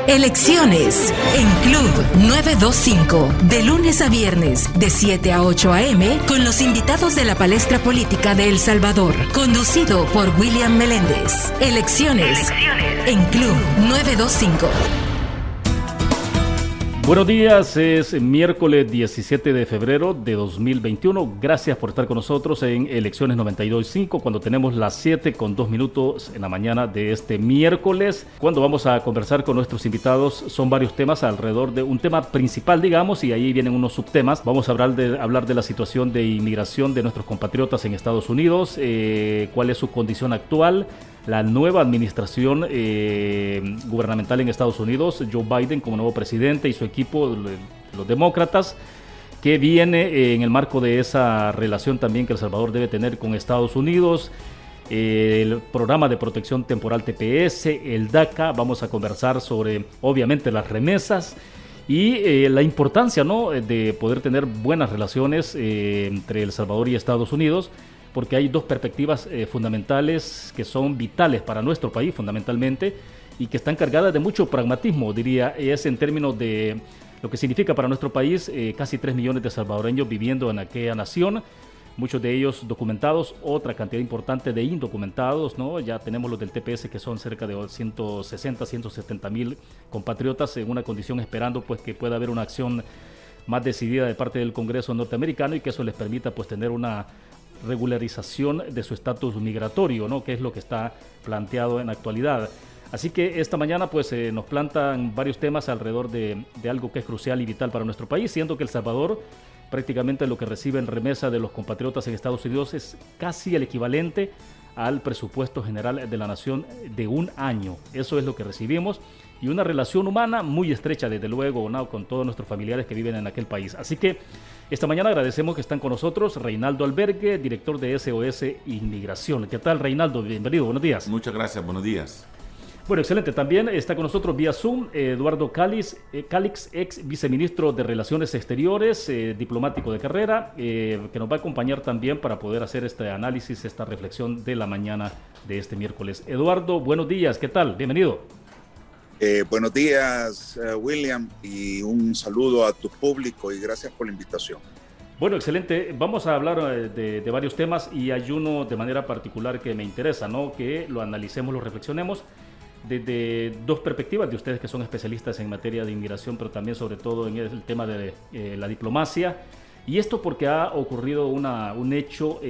Elecciones en Club 925, de lunes a viernes, de 7 a 8 a.m., con los invitados de la palestra política de El Salvador, conducido por William Meléndez. Elecciones en Club 925. Buenos días, es miércoles 17 de febrero de 2021. Gracias por estar con nosotros en Elecciones 92.5, cuando tenemos las 7:02 en la mañana de este miércoles, cuando vamos a conversar con nuestros invitados. Son varios temas alrededor de un tema principal, digamos, y ahí vienen unos subtemas. Vamos a hablar de la situación de inmigración de nuestros compatriotas en Estados Unidos, cuál es su condición actual, la nueva administración gubernamental en Estados Unidos, Joe Biden como nuevo presidente y su equipo, los demócratas, que viene en el marco de esa relación también que El Salvador debe tener con Estados Unidos, el programa de protección temporal TPS, el DACA. Vamos a conversar sobre, obviamente, las remesas y la importancia, ¿no?, de poder tener buenas relaciones entre El Salvador y Estados Unidos, porque hay dos perspectivas fundamentales que son vitales para nuestro país fundamentalmente y que están cargadas de mucho pragmatismo, diría, es en términos de lo que significa para nuestro país casi 3 millones de salvadoreños viviendo en aquella nación, muchos de ellos documentados, otra cantidad importante de indocumentados, ¿no? Ya tenemos los del TPS, que son cerca de 160, 170 mil compatriotas en una condición esperando pues que pueda haber una acción más decidida de parte del Congreso norteamericano y que eso les permita pues tener una regularización de su estatus migratorio, ¿no?, que es lo que está planteado en la actualidad. Así que esta mañana pues nos plantan varios temas alrededor de algo que es crucial y vital para nuestro país, siendo que El Salvador prácticamente lo que recibe en remesa de los compatriotas en Estados Unidos es casi el equivalente al presupuesto general de la nación de un año. Eso es lo que recibimos, y una relación humana muy estrecha, desde luego, ¿no?, con todos nuestros familiares que viven en aquel país. Así que esta mañana agradecemos que están con nosotros Reinaldo Albergue, director de SOS Inmigración. ¿Qué tal, Reinaldo? Bienvenido, buenos días. Muchas gracias, buenos días. Bueno, excelente. También está con nosotros vía Zoom Eduardo Calix, ex viceministro de Relaciones Exteriores, diplomático de carrera, que nos va a acompañar también para poder hacer este análisis, esta reflexión de la mañana de este miércoles. Eduardo, buenos días. ¿Qué tal? Bienvenido. Buenos días, William, y un saludo a tu público y gracias por la invitación. Bueno, excelente. Vamos a hablar de varios temas y hay uno de manera particular que me interesa, ¿no?, que lo analicemos, lo reflexionemos desde dos perspectivas de ustedes que son especialistas en materia de inmigración, pero también sobre todo en el tema de la diplomacia. Y esto porque ha ocurrido un hecho,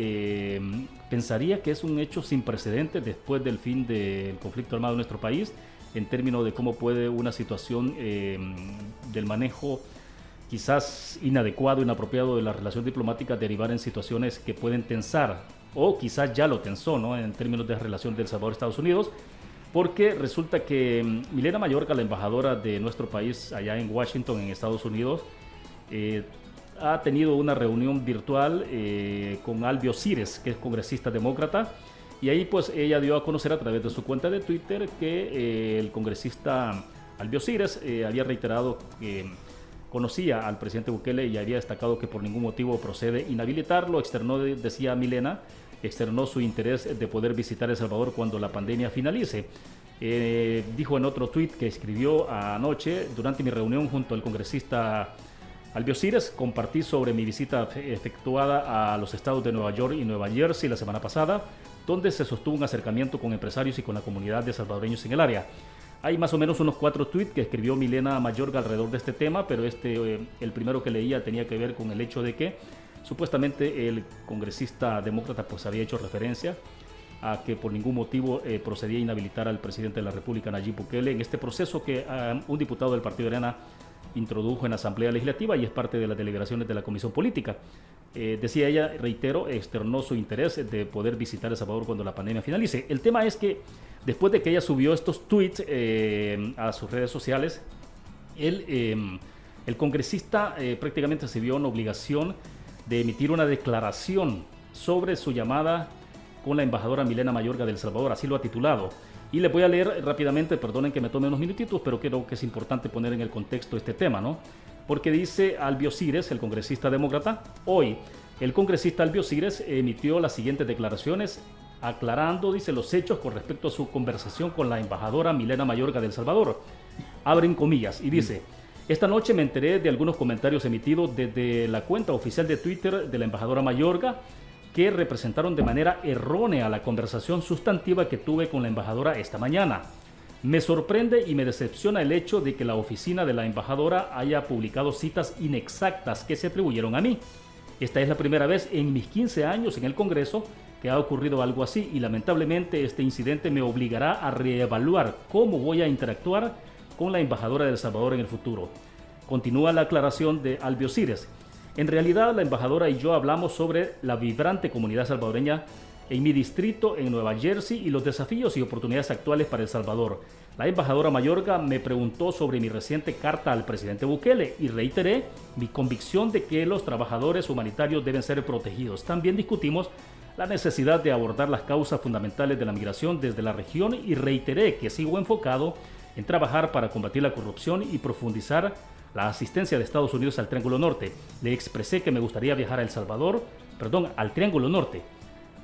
pensaría que es un hecho sin precedentes después del fin del conflicto armado en nuestro país, en términos de cómo puede una situación del manejo quizás inadecuado, inapropiado de la relación diplomática derivar en situaciones que pueden tensar, o quizás ya lo tensó, ¿no?, en términos de relación de El Salvador-Estados Unidos, porque resulta que Milena Mayorga, la embajadora de nuestro país allá en Washington, en Estados Unidos, ha tenido una reunión virtual con Albio Cires, que es congresista demócrata, y ahí pues ella dio a conocer a través de su cuenta de Twitter que el congresista Albio Cires había reiterado que conocía al presidente Bukele y había destacado que por ningún motivo procede inhabilitarlo. Externó, decía Milena, externó su interés de poder visitar El Salvador cuando la pandemia finalice. Dijo en otro tuit que escribió anoche: durante mi reunión junto al congresista Albio Cires, compartí sobre mi visita efectuada a los estados de Nueva York y Nueva Jersey la semana pasada, donde se sostuvo un acercamiento con empresarios y con la comunidad de salvadoreños en el área. Hay más o menos unos 4 tweets que escribió Milena Mayorga alrededor de este tema, pero el primero que leía tenía que ver con el hecho de que supuestamente el congresista demócrata pues había hecho referencia a que por ningún motivo procedía a inhabilitar al presidente de la República, Nayib Bukele, en este proceso que un diputado del Partido de Arena introdujo en la Asamblea Legislativa y es parte de las deliberaciones de la Comisión Política. Decía ella, reitero, externó su interés de poder visitar El Salvador cuando la pandemia finalice. El tema es que después de que ella subió estos tweets a sus redes sociales, el congresista prácticamente se vio en obligación de emitir una declaración sobre su llamada con la embajadora Milena Mayorga de El Salvador, así lo ha titulado. Y les voy a leer rápidamente, perdonen que me tome unos minutitos, pero creo que es importante poner en el contexto este tema, ¿no? Porque dice Albio Cires, el congresista demócrata: hoy el congresista Albio Cires emitió las siguientes declaraciones aclarando, dice, los hechos con respecto a su conversación con la embajadora Milena Mayorga de El Salvador. Abren comillas y dice: esta noche me enteré de algunos comentarios emitidos desde la cuenta oficial de Twitter de la embajadora Mayorga que representaron de manera errónea la conversación sustantiva que tuve con la embajadora esta mañana. Me sorprende y me decepciona el hecho de que la oficina de la embajadora haya publicado citas inexactas que se atribuyeron a mí. Esta es la primera vez en mis 15 años en el Congreso que ha ocurrido algo así y lamentablemente este incidente me obligará a reevaluar cómo voy a interactuar con la embajadora de El Salvador en el futuro. Continúa la aclaración de Albio Cires. En realidad, la embajadora y yo hablamos sobre la vibrante comunidad salvadoreña en mi distrito en Nueva Jersey y los desafíos y oportunidades actuales para El Salvador. La embajadora Mayorga me preguntó sobre mi reciente carta al presidente Bukele y reiteré mi convicción de que los trabajadores humanitarios deben ser protegidos. También discutimos la necesidad de abordar las causas fundamentales de la migración desde la región y reiteré que sigo enfocado en trabajar para combatir la corrupción y profundizar la asistencia de Estados Unidos al Triángulo Norte. Le expresé que me gustaría viajar a al Triángulo Norte,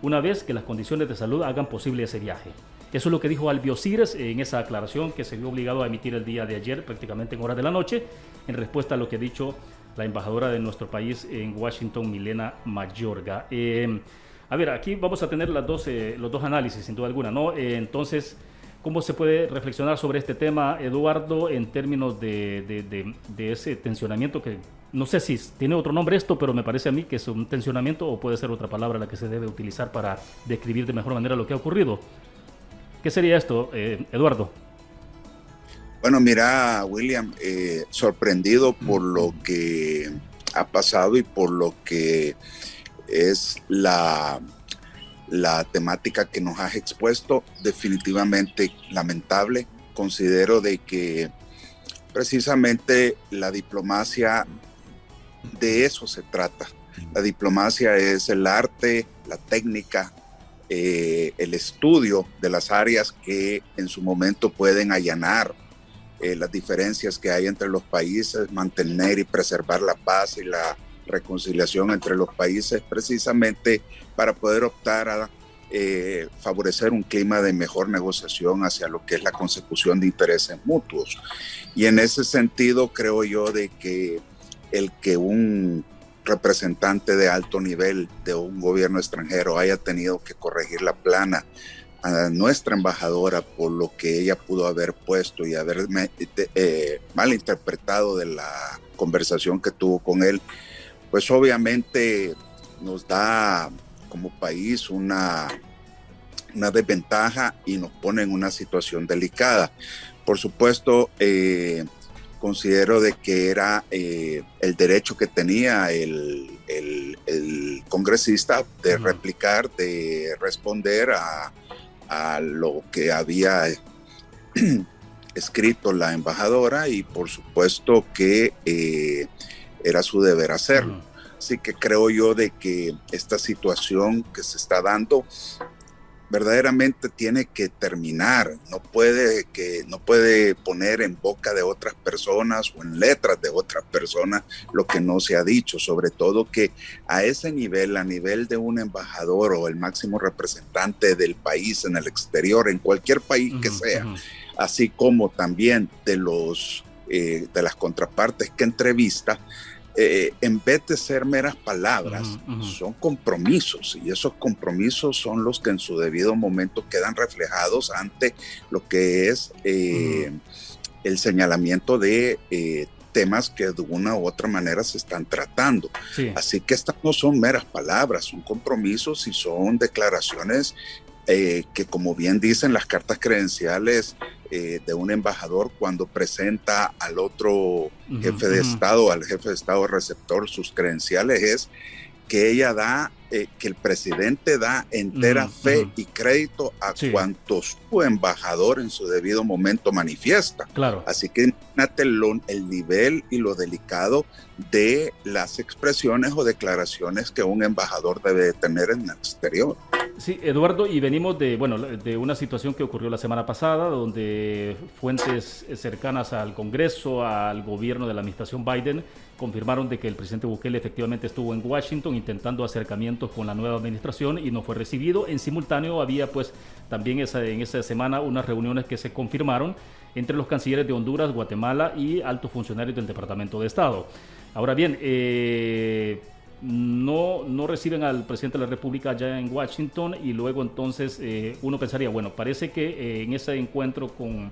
una vez que las condiciones de salud hagan posible ese viaje. Eso es lo que dijo Albio Cires en esa aclaración que se vio obligado a emitir el día de ayer, prácticamente en horas de la noche, en respuesta a lo que ha dicho la embajadora de nuestro país en Washington, Milena Mayorga. A ver, aquí vamos a tener los dos análisis, sin duda alguna, ¿no? Entonces, ¿cómo se puede reflexionar sobre este tema, Eduardo, en términos de ese tensionamiento que no sé si tiene otro nombre esto, pero me parece a mí que es un tensionamiento o puede ser otra palabra la que se debe utilizar para describir de mejor manera lo que ha ocurrido? ¿Qué sería esto, Eduardo? Bueno, mira, William, sorprendido por lo que ha pasado y por lo que es la temática que nos has expuesto, definitivamente lamentable. Considero de que precisamente la diplomacia, de eso se trata. La diplomacia es el arte, la técnica, el estudio de las áreas que en su momento pueden allanar las diferencias que hay entre los países, mantener y preservar la paz y la reconciliación entre los países, precisamente para poder optar a favorecer un clima de mejor negociación hacia lo que es la consecución de intereses mutuos. Y en ese sentido creo yo de que el que un representante de alto nivel de un gobierno extranjero haya tenido que corregir la plana a nuestra embajadora por lo que ella pudo haber puesto y haber malinterpretado de la conversación que tuvo con él, pues obviamente nos da como país una desventaja y nos pone en una situación delicada. Por supuesto, considero de que era el derecho que tenía el congresista de replicar, de responder a lo que había escrito la embajadora, y por supuesto que era su deber hacerlo. Así que creo yo de que esta situación que se está dando verdaderamente tiene que terminar. No puede poner en boca de otras personas o en letras de otras personas lo que no se ha dicho, sobre todo que a ese nivel, a nivel de un embajador o el máximo representante del país en el exterior, en cualquier país que sea, así como también de las contrapartes que entrevista, en vez de ser meras palabras, son compromisos, y esos compromisos son los que en su debido momento quedan reflejados ante lo que es el señalamiento de temas que de una u otra manera se están tratando. Sí. Así que estas no son meras palabras, son compromisos y son declaraciones que, como bien dicen las cartas credenciales de un embajador cuando presenta al otro jefe de Estado, al jefe de Estado receptor, sus credenciales, es que ella da, que el presidente da entera fe y crédito a cuantos su embajador en su debido momento manifiesta. Claro. Así que imagínate el nivel y lo delicado de las expresiones o declaraciones que un embajador debe de tener en el exterior. Sí, Eduardo, y venimos de una situación que ocurrió la semana pasada, donde fuentes cercanas al Congreso, al gobierno de la administración Biden, confirmaron de que el presidente Bukele efectivamente estuvo en Washington intentando acercamientos con la nueva administración y no fue recibido. En simultáneo había pues también en esa semana unas reuniones que se confirmaron entre los cancilleres de Honduras, Guatemala y altos funcionarios del Departamento de Estado. Ahora bien, no reciben al presidente de la República allá en Washington, y luego entonces uno pensaría, bueno, parece que en ese encuentro con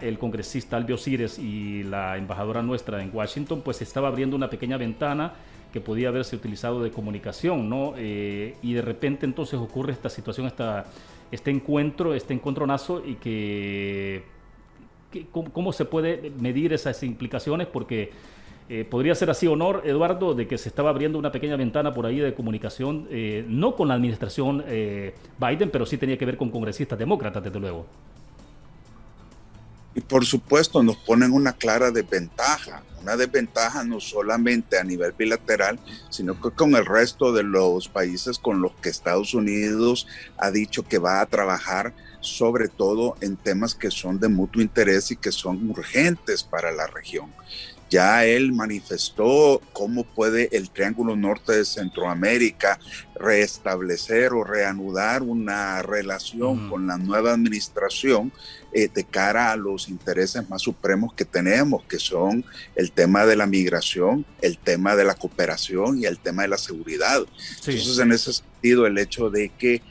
el congresista Albio Cires y la embajadora nuestra en Washington, pues se estaba abriendo una pequeña ventana que podía haberse utilizado de comunicación, ¿no? Y de repente entonces ocurre esta situación, este encontronazo, y ¿cómo se puede medir esas implicaciones? Porque podría ser así, honor, Eduardo, de que se estaba abriendo una pequeña ventana por ahí de comunicación, no con la administración Biden, pero sí tenía que ver con congresistas demócratas, desde luego. Y por supuesto nos ponen una clara desventaja, una desventaja no solamente a nivel bilateral, sino que con el resto de los países con los que Estados Unidos ha dicho que va a trabajar, sobre todo en temas que son de mutuo interés y que son urgentes para la región. Ya él manifestó cómo puede el Triángulo Norte de Centroamérica restablecer o reanudar una relación con la nueva administración de cara a los intereses más supremos que tenemos, que son el tema de la migración, el tema de la cooperación y el tema de la seguridad. Sí. Entonces, en ese sentido, el hecho de que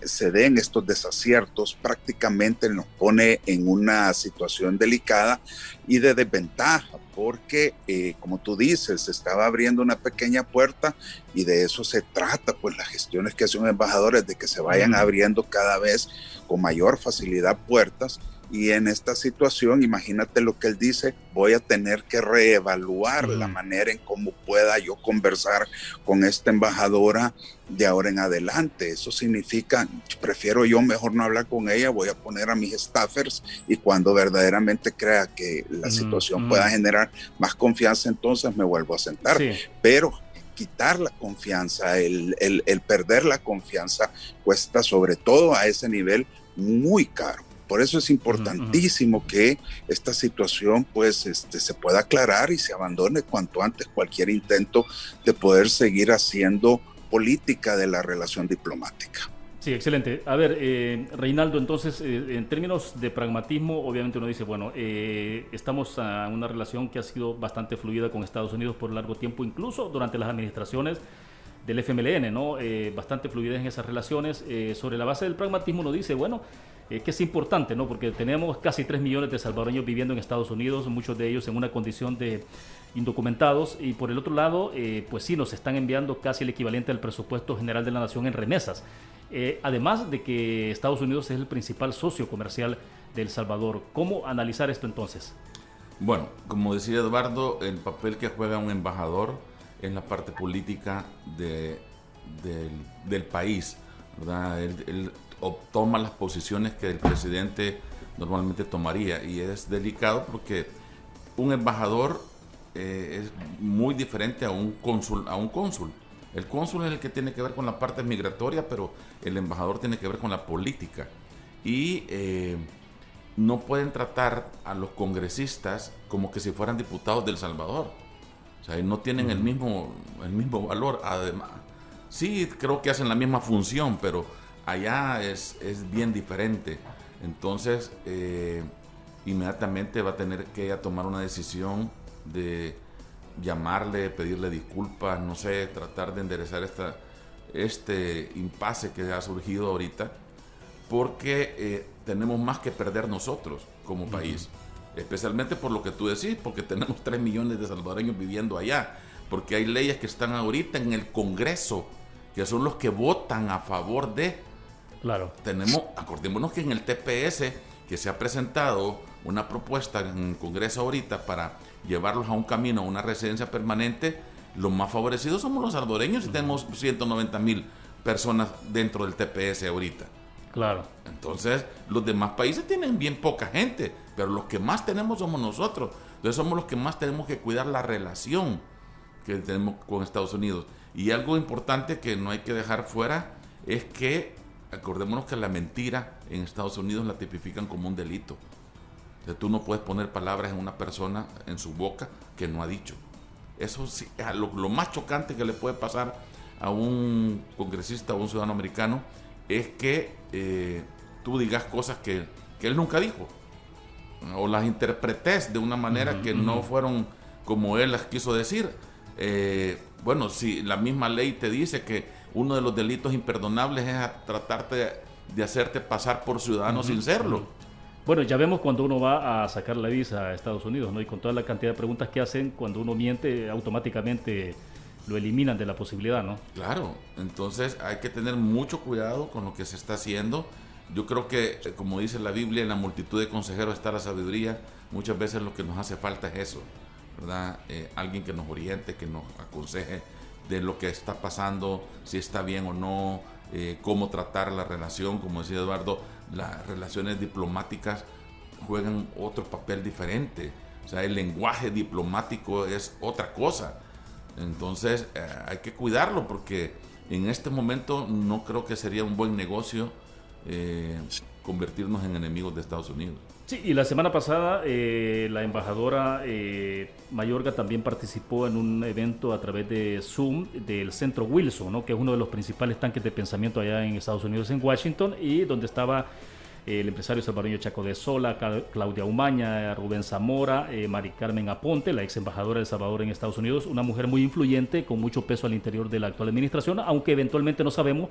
se den estos desaciertos prácticamente nos pone en una situación delicada y de desventaja, porque como tú dices, se estaba abriendo una pequeña puerta, y de eso se trata, pues las gestiones que hacen embajadores, de que se vayan abriendo cada vez con mayor facilidad puertas. Y en esta situación, imagínate lo que él dice, voy a tener que reevaluar la manera en cómo pueda yo conversar con esta embajadora de ahora en adelante. Eso significa, prefiero yo mejor no hablar con ella, voy a poner a mis staffers, y cuando verdaderamente crea que la situación pueda generar más confianza, entonces me vuelvo a sentar. Sí. Pero quitar la confianza, el perder la confianza, cuesta, sobre todo a ese nivel, muy caro. Por eso es importantísimo que esta situación pues se pueda aclarar y se abandone cuanto antes cualquier intento de poder seguir haciendo política de la relación diplomática. Sí, excelente. A ver, Reinaldo, entonces, en términos de pragmatismo, obviamente uno dice, bueno, estamos a una relación que ha sido bastante fluida con Estados Unidos por largo tiempo, incluso durante las administraciones del FMLN, ¿no? Bastante fluidez en esas relaciones. Sobre la base del pragmatismo uno dice, bueno, que es importante, ¿no? Porque tenemos casi 3 millones de salvadoreños viviendo en Estados Unidos, muchos de ellos en una condición de indocumentados, y por el otro lado, pues sí, nos están enviando casi el equivalente al presupuesto general de la nación en remesas. Además de que Estados Unidos es el principal socio comercial de El Salvador. ¿Cómo analizar esto entonces? Bueno, como decía Eduardo, el papel que juega un embajador en la parte política del país, ¿verdad? Él toma las posiciones que el presidente normalmente tomaría, y es delicado porque un embajador es muy diferente a un cónsul. El cónsul es el que tiene que ver con la parte migratoria, pero el embajador tiene que ver con la política, y no pueden tratar a los congresistas como que si fueran diputados de El Salvador. O sea, no tienen el mismo valor. Además, sí, creo que hacen la misma función, pero allá es bien diferente. Entonces, inmediatamente va a tener que ella tomar una decisión de llamarle, pedirle disculpas, no sé, tratar de enderezar este impasse que ha surgido ahorita, porque tenemos más que perder nosotros como país. Especialmente por lo que tú decís, porque tenemos 3 millones de salvadoreños viviendo allá, porque hay leyes que están ahorita en el Congreso, que son los que votan a favor de. Claro. Acordémonos que en el TPS, que se ha presentado una propuesta en el Congreso ahorita para llevarlos a un camino, a una residencia permanente, los más favorecidos somos los salvadoreños, y tenemos 190,000 personas dentro del TPS ahorita. Claro. Entonces, los demás países tienen bien poca gente, pero los que más tenemos somos nosotros. Entonces, somos los que más tenemos que cuidar la relación que tenemos con Estados Unidos. Y algo importante que no hay que dejar fuera es que, acordémonos que la mentira en Estados Unidos la tipifican como un delito. O sea, tú no puedes poner palabras en una persona, en su boca, que no ha dicho. Eso sí, lo más chocante que le puede pasar a un congresista o un ciudadano americano es que tú digas cosas que él nunca dijo. o las interpretes de una manera que no fueron como él las quiso decir. Bueno, si la misma ley te dice que uno de los delitos imperdonables es tratarte de hacerte pasar por ciudadano sin serlo. Bueno, ya vemos cuando uno va a sacar la visa a Estados Unidos, ¿no? Y con toda la cantidad de preguntas que hacen, cuando uno miente, automáticamente lo eliminan de la posibilidad, ¿no? Claro, entonces hay que tener mucho cuidado con lo que se está haciendo. Yo creo que, como dice la Biblia, en la multitud de consejeros está la sabiduría. Muchas veces lo que nos hace falta es eso, ¿verdad? Alguien que nos oriente, que nos aconseje de lo que está pasando, si está bien o no, cómo tratar la relación. Como decía Eduardo, las relaciones diplomáticas juegan otro papel diferente. O sea, el lenguaje diplomático es otra cosa. Entonces hay que cuidarlo, porque en este momento no creo que sería un buen negocio convertirnos en enemigos de Estados Unidos. Sí, y la semana pasada la embajadora Mayorga también participó en un evento a través de Zoom del Centro Wilson, ¿no? Que es uno de los principales tanques de pensamiento allá en Estados Unidos, en Washington, y donde estaba el empresario salvadoreño Chaco de Sola, Claudia Umaña, Rubén Zamora, Mari Carmen Aponte, la ex embajadora de El Salvador en Estados Unidos, una mujer muy influyente, con mucho peso al interior de la actual administración, aunque eventualmente no sabemos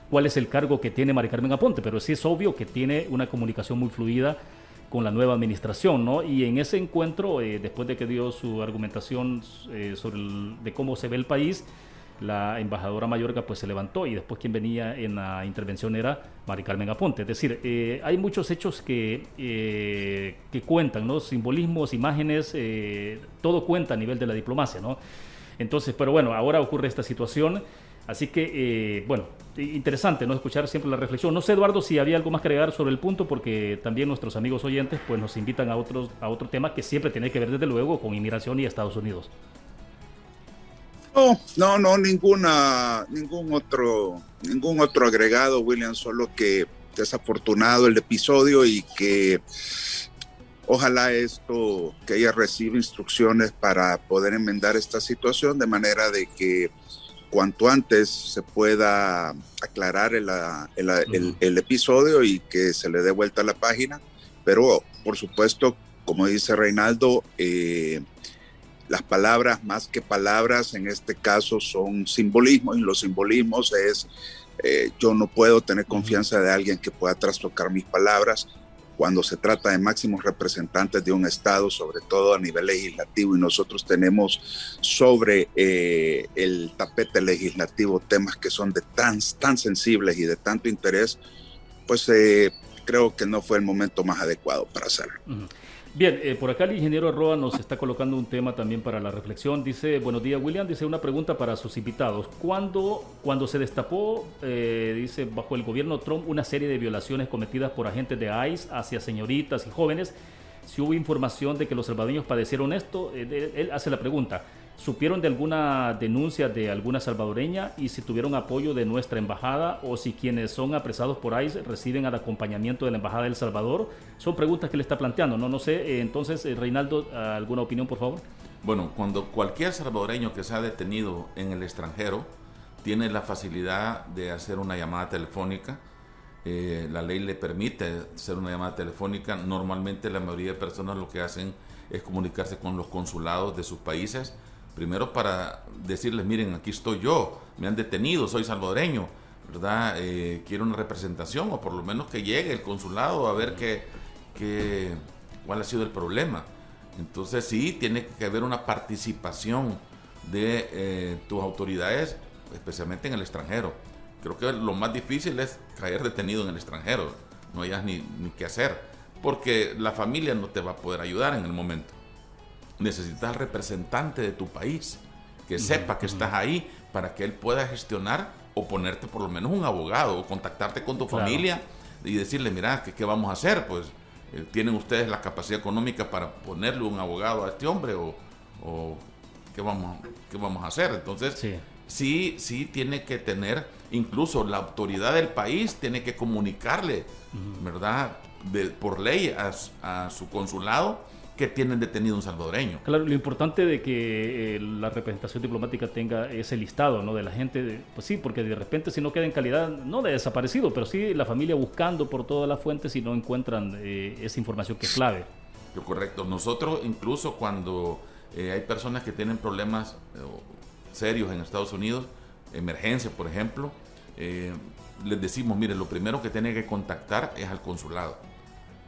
cuál es el cargo que tiene Mari Carmen Aponte, pero sí es obvio que tiene una comunicación muy fluida con la nueva administración, ¿no? Y en ese encuentro, después de que dio su argumentación de cómo se ve el país, la embajadora Mayorga pues se levantó, y después quien venía en la intervención era Mari Carmen Aponte. Es decir, hay muchos hechos que cuentan, ¿no? Simbolismos, imágenes, todo cuenta a nivel de la diplomacia, ¿no? Entonces, pero bueno, ahora ocurre esta situación. Así que, bueno, interesante, ¿no? Escuchar siempre la reflexión. No sé, Eduardo, si había algo más que agregar sobre el punto, porque también nuestros amigos oyentes pues nos invitan a otro tema que siempre tiene que ver, desde luego, con inmigración y Estados Unidos. No, ningún otro agregado, William, solo que desafortunado el episodio, y que ojalá que ella reciba instrucciones para poder enmendar esta situación, de manera de que cuanto antes se pueda aclarar el episodio y que se le dé vuelta a la página. Pero, por supuesto, como dice Reinaldo, las palabras, más que palabras, en este caso son simbolismos, y los simbolismos es, yo no puedo tener confianza de alguien que pueda trastocar mis palabras cuando se trata de máximos representantes de un Estado, sobre todo a nivel legislativo, y nosotros tenemos sobre el tapete legislativo temas que son de tan sensibles y de tanto interés, pues creo que no fue el momento más adecuado para hacerlo. Bien, por acá el ingeniero Roa nos está colocando un tema también para la reflexión. Dice, buenos días, William, dice una pregunta para sus invitados. Cuando se destapó, dice, bajo el gobierno Trump, una serie de violaciones cometidas por agentes de ICE hacia señoritas y jóvenes, si hubo información de que los salvadoreños padecieron esto, él hace la pregunta, ¿supieron de alguna denuncia de alguna salvadoreña, y si tuvieron apoyo de nuestra embajada, o si quienes son apresados por ICE reciben el acompañamiento de la embajada de El Salvador? Son preguntas que le está planteando, no sé. Entonces, Reinaldo, ¿alguna opinión, por favor? Bueno, cuando cualquier salvadoreño que se ha detenido en el extranjero tiene la facilidad de hacer una llamada telefónica, la ley le permite hacer una llamada telefónica. Normalmente la mayoría de personas lo que hacen es comunicarse con los consulados de sus países, primero para decirles, miren, aquí estoy yo, me han detenido, soy salvadoreño, ¿verdad? Quiero una representación, o por lo menos que llegue el consulado a ver cuál ha sido el problema. Entonces sí, tiene que haber una participación de tus autoridades, especialmente en el extranjero. Creo que lo más difícil es caer detenido en el extranjero, no hayas ni qué hacer, porque la familia no te va a poder ayudar en el momento. Necesitas al representante de tu país que sepa que estás ahí, para que él pueda gestionar o ponerte por lo menos un abogado, o contactarte con tu familia y decirle, mira, ¿qué vamos a hacer? Pues ¿tienen ustedes la capacidad económica para ponerle un abogado a este hombre? ¿O qué vamos a hacer? Entonces sí tiene que tener, incluso la autoridad del país tiene que comunicarle, ¿verdad? Por ley a su consulado que tienen detenido un salvadoreño. Claro, lo importante de que la representación diplomática tenga ese listado, ¿no? De la gente, pues sí, porque de repente, si no queda en calidad, no de desaparecido, pero sí la familia buscando por todas las fuentes y no encuentran esa información que es clave. Correcto. Nosotros incluso cuando hay personas que tienen problemas serios en Estados Unidos, emergencia por ejemplo, les decimos, mire, lo primero que tiene que contactar es al consulado,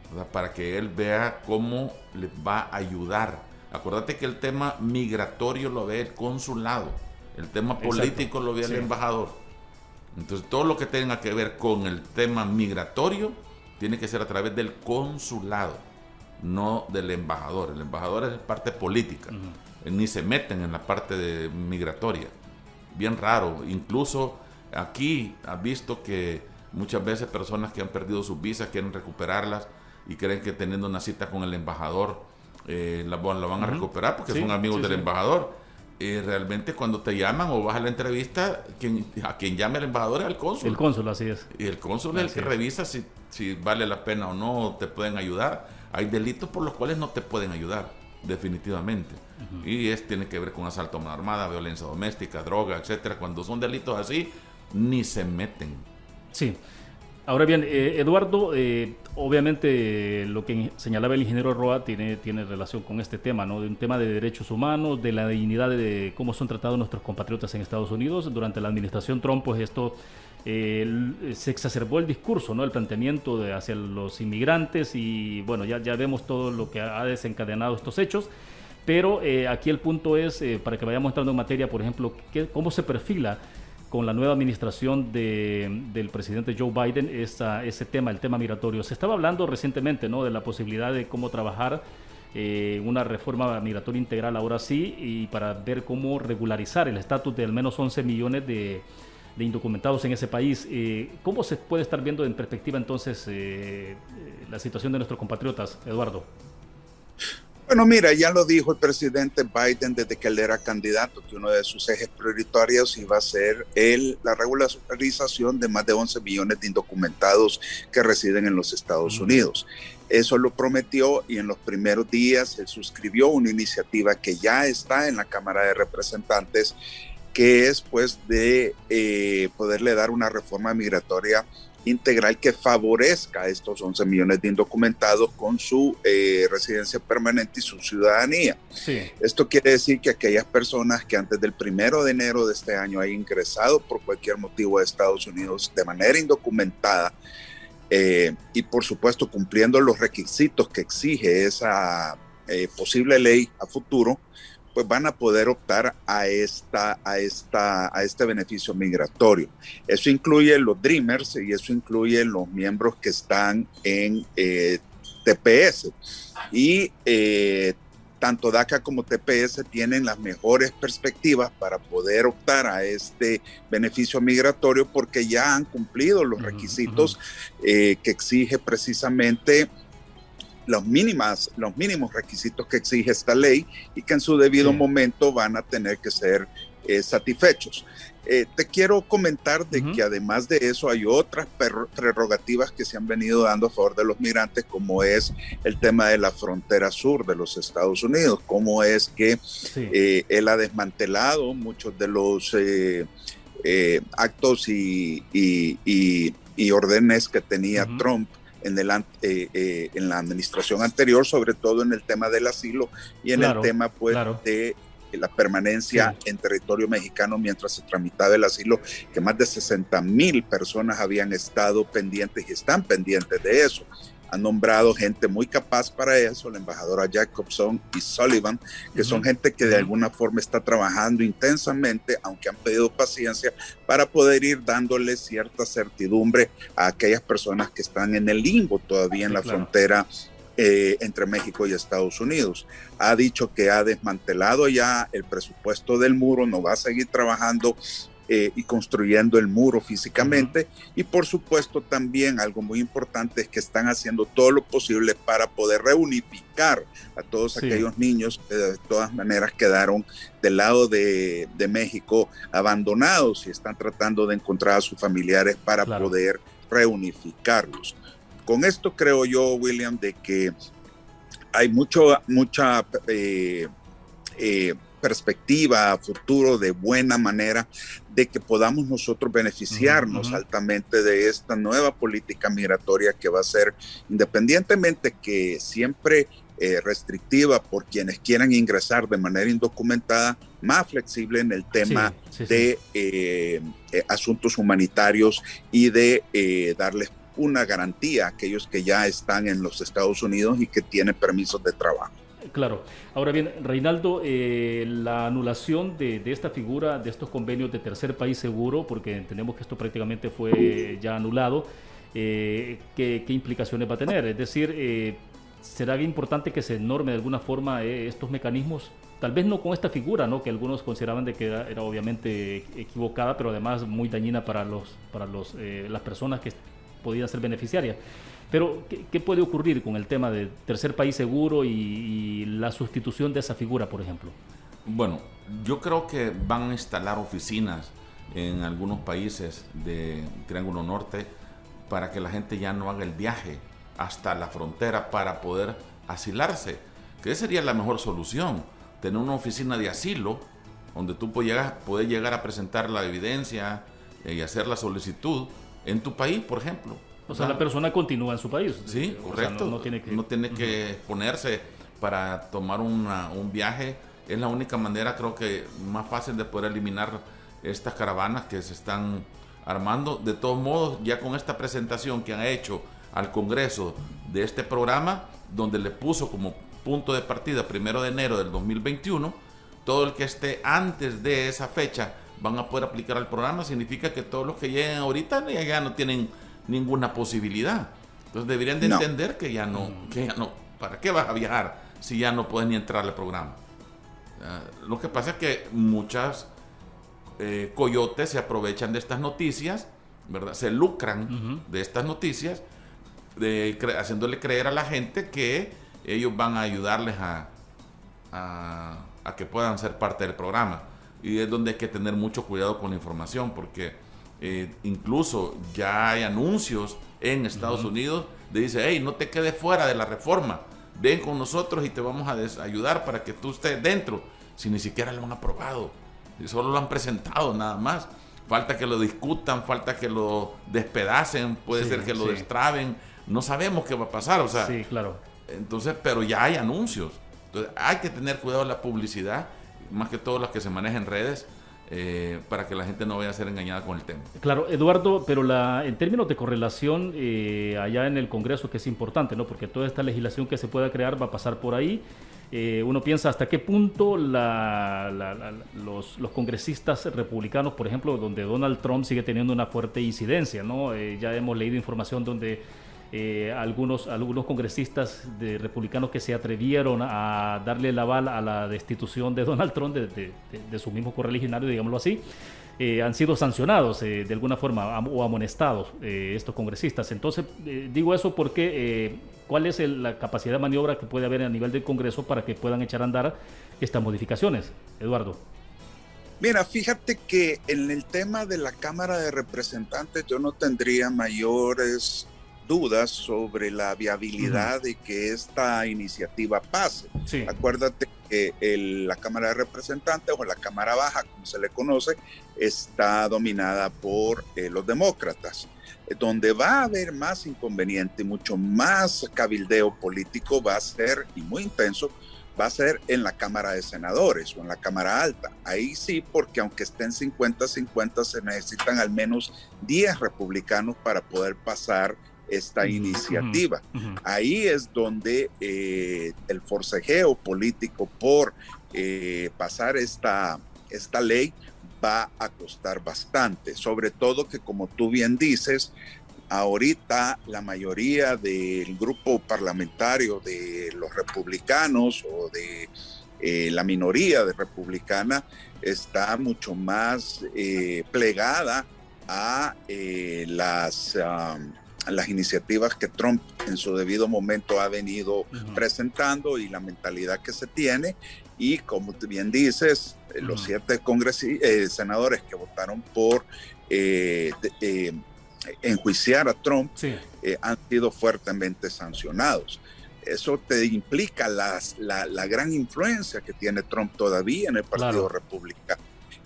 ¿verdad? Para que él vea cómo les va a ayudar. Acuérdate que el tema migratorio lo ve el consulado, el tema político lo ve el embajador. Entonces todo lo que tenga que ver con el tema migratorio tiene que ser a través del consulado, no del embajador. El embajador es parte política, ni se meten en la parte migratoria. Bien raro. Incluso aquí has visto que muchas veces personas que han perdido sus visas quieren recuperarlas y creen que teniendo una cita con el embajador la van a recuperar porque son amigos del embajador. Realmente cuando te llaman o vas a la entrevista, a quien llame el embajador es al cónsul. El cónsul, así es. Y el cónsul es el que revisa si vale la pena o no, te pueden ayudar. Hay delitos por los cuales no te pueden ayudar, definitivamente. Y tiene que ver con asalto a mano armada, violencia doméstica, droga, etcétera. Cuando son delitos así, ni se meten. Sí. Ahora bien, Eduardo, obviamente lo que señalaba el ingeniero Roa tiene relación con este tema, ¿no? De un tema de derechos humanos, de la dignidad de cómo son tratados nuestros compatriotas en Estados Unidos. Durante la administración Trump, pues esto se exacerbó el discurso, ¿no? El planteamiento hacia los inmigrantes y bueno, ya vemos todo lo que ha desencadenado estos hechos. Pero aquí el punto es, para que vayamos entrando en materia, por ejemplo, cómo se perfila con la nueva administración del presidente Joe Biden ese tema, el tema migratorio. Se estaba hablando recientemente, ¿no?, de la posibilidad de cómo trabajar una reforma migratoria integral ahora sí, y para ver cómo regularizar el estatus de al menos 11 millones de indocumentados en ese país. ¿Cómo se puede estar viendo en perspectiva entonces la situación de nuestros compatriotas, Eduardo? Bueno, mira, ya lo dijo el presidente Biden desde que él era candidato, que uno de sus ejes prioritarios iba a ser la regularización de más de 11 millones de indocumentados que residen en los Estados Unidos. Eso lo prometió y en los primeros días él suscribió una iniciativa que ya está en la Cámara de Representantes, que es pues de poderle dar una reforma migratoria integral que favorezca a estos 11 millones de indocumentados con su residencia permanente y su ciudadanía. Sí. Esto quiere decir que aquellas personas que antes del 1 de enero de este año hayan ingresado por cualquier motivo a Estados Unidos de manera indocumentada y por supuesto cumpliendo los requisitos que exige esa posible ley a futuro, pues van a poder optar a este beneficio migratorio. Eso incluye los Dreamers y eso incluye los miembros que están en TPS. Y tanto DACA como TPS tienen las mejores perspectivas para poder optar a este beneficio migratorio porque ya han cumplido los requisitos que exige precisamente los mínimos requisitos que exige esta ley y que en su debido momento van a tener que ser satisfechos. Te quiero comentar de que además de eso hay otras prerrogativas que se han venido dando a favor de los migrantes, como es el tema de la frontera sur de los Estados Unidos, como es que él ha desmantelado muchos de los actos y órdenes que tenía Trump en la administración anterior, sobre todo en el tema del asilo y en el tema pues de la permanencia en territorio mexicano mientras se tramitaba el asilo, que más de 60,000 personas habían estado pendientes y están pendientes de eso. Han nombrado gente muy capaz para eso, la embajadora Jacobson y Sullivan, que son gente que de alguna forma está trabajando intensamente, aunque han pedido paciencia, para poder ir dándole cierta certidumbre a aquellas personas que están en el limbo todavía en la frontera entre México y Estados Unidos. Ha dicho que ha desmantelado ya el presupuesto del muro, no va a seguir trabajando y construyendo el muro físicamente. Y por supuesto también algo muy importante es que están haciendo todo lo posible para poder reunificar a todos aquellos niños que de todas maneras quedaron del lado de México abandonados y están tratando de encontrar a sus familiares para poder reunificarlos. Con esto creo yo, William, de que hay mucha perspectiva a futuro de buena manera de que podamos nosotros beneficiarnos altamente de esta nueva política migratoria que va a ser, independientemente que siempre restrictiva por quienes quieran ingresar de manera indocumentada, más flexible en el tema de asuntos humanitarios y de darles una garantía a aquellos que ya están en los Estados Unidos y que tienen permisos de trabajo. Claro. Ahora bien, Reinaldo, la anulación de esta figura, de estos convenios de tercer país seguro, porque entendemos que esto prácticamente fue ya anulado, ¿qué implicaciones va a tener? Es decir, ¿será importante que se norme de alguna forma estos mecanismos? Tal vez no con esta figura, ¿no?, que algunos consideraban de que era obviamente equivocada, pero además muy dañina para las personas que podían ser beneficiarias. Pero, ¿qué puede ocurrir con el tema de tercer país seguro y la sustitución de esa figura, por ejemplo? Bueno, yo creo que van a instalar oficinas en algunos países de Triángulo Norte para que la gente ya no haga el viaje hasta la frontera para poder asilarse, que sería la mejor solución, tener una oficina de asilo donde tú puedes llegar a presentar la evidencia y hacer la solicitud en tu país, por ejemplo. O sea, la persona continúa en su país. Sí, correcto. O sea, no tiene que exponerse para tomar un viaje. Es la única manera, creo que, más fácil de poder eliminar estas caravanas que se están armando. De todos modos, ya con esta presentación que han hecho al Congreso de este programa, donde le puso como punto de partida 1 de enero del 2021, todo el que esté antes de esa fecha van a poder aplicar al programa. Significa que todos los que lleguen ahorita ya no tienen ninguna posibilidad. Entonces deberían de entender que ya no, ¿para qué vas a viajar si ya no puedes ni entrar al programa? Lo que pasa es que muchas coyotes se aprovechan de estas noticias, ¿verdad? Se lucran de estas noticias, haciéndole creer a la gente que ellos van a ayudarles a que puedan ser parte del programa. Y es donde hay que tener mucho cuidado con la información, porque incluso ya hay anuncios en Estados Unidos de dice, hey, no te quedes fuera de la reforma, ven con nosotros y te vamos a ayudar para que tú estés dentro, si ni siquiera lo han aprobado, solo lo han presentado nada más. Falta que lo discutan, falta que lo despedacen, puede ser que lo destraben, no sabemos qué va a pasar, o sea, sí, claro. Entonces, pero ya hay anuncios, entonces hay que tener cuidado de la publicidad, más que todo las que se manejan en redes, para que la gente no vaya a ser engañada con el tema. Claro, Eduardo, pero en términos de correlación allá en el Congreso, que es importante, ¿no?, porque toda esta legislación que se pueda crear va a pasar por ahí. Uno piensa hasta qué punto los congresistas republicanos, por ejemplo, donde Donald Trump sigue teniendo una fuerte incidencia, ¿no? Ya hemos leído información donde algunos congresistas republicanos que se atrevieron a darle el aval a la destitución de Donald Trump de su mismo correligionario, digámoslo así, han sido sancionados de alguna forma o amonestados estos congresistas. Entonces, digo eso porque ¿cuál es la capacidad de maniobra que puede haber a nivel del Congreso para que puedan echar a andar estas modificaciones? Eduardo. Mira, fíjate que en el tema de la Cámara de Representantes yo no tendría mayores dudas sobre la viabilidad de que esta iniciativa pase. Sí. Acuérdate que la Cámara de Representantes, o la Cámara Baja, como se le conoce, está dominada por los demócratas. Donde va a haber más inconveniente, mucho más cabildeo político va a ser, y muy intenso, va a ser en la Cámara de Senadores o en la Cámara Alta. Ahí sí, porque aunque estén 50-50, se necesitan al menos 10 republicanos para poder pasar esta iniciativa. Ahí es donde el forcejeo político por pasar esta ley va a costar bastante, sobre todo que, como tú bien dices, ahorita la mayoría del grupo parlamentario de los republicanos o de la minoría de republicana está mucho más plegada a las iniciativas que Trump en su debido momento ha venido presentando y la mentalidad que se tiene. Y como tú bien dices, los 7 senadores que votaron por enjuiciar a Trump han sido fuertemente sancionados. Eso te implica la gran influencia que tiene Trump todavía en el Partido Republicano.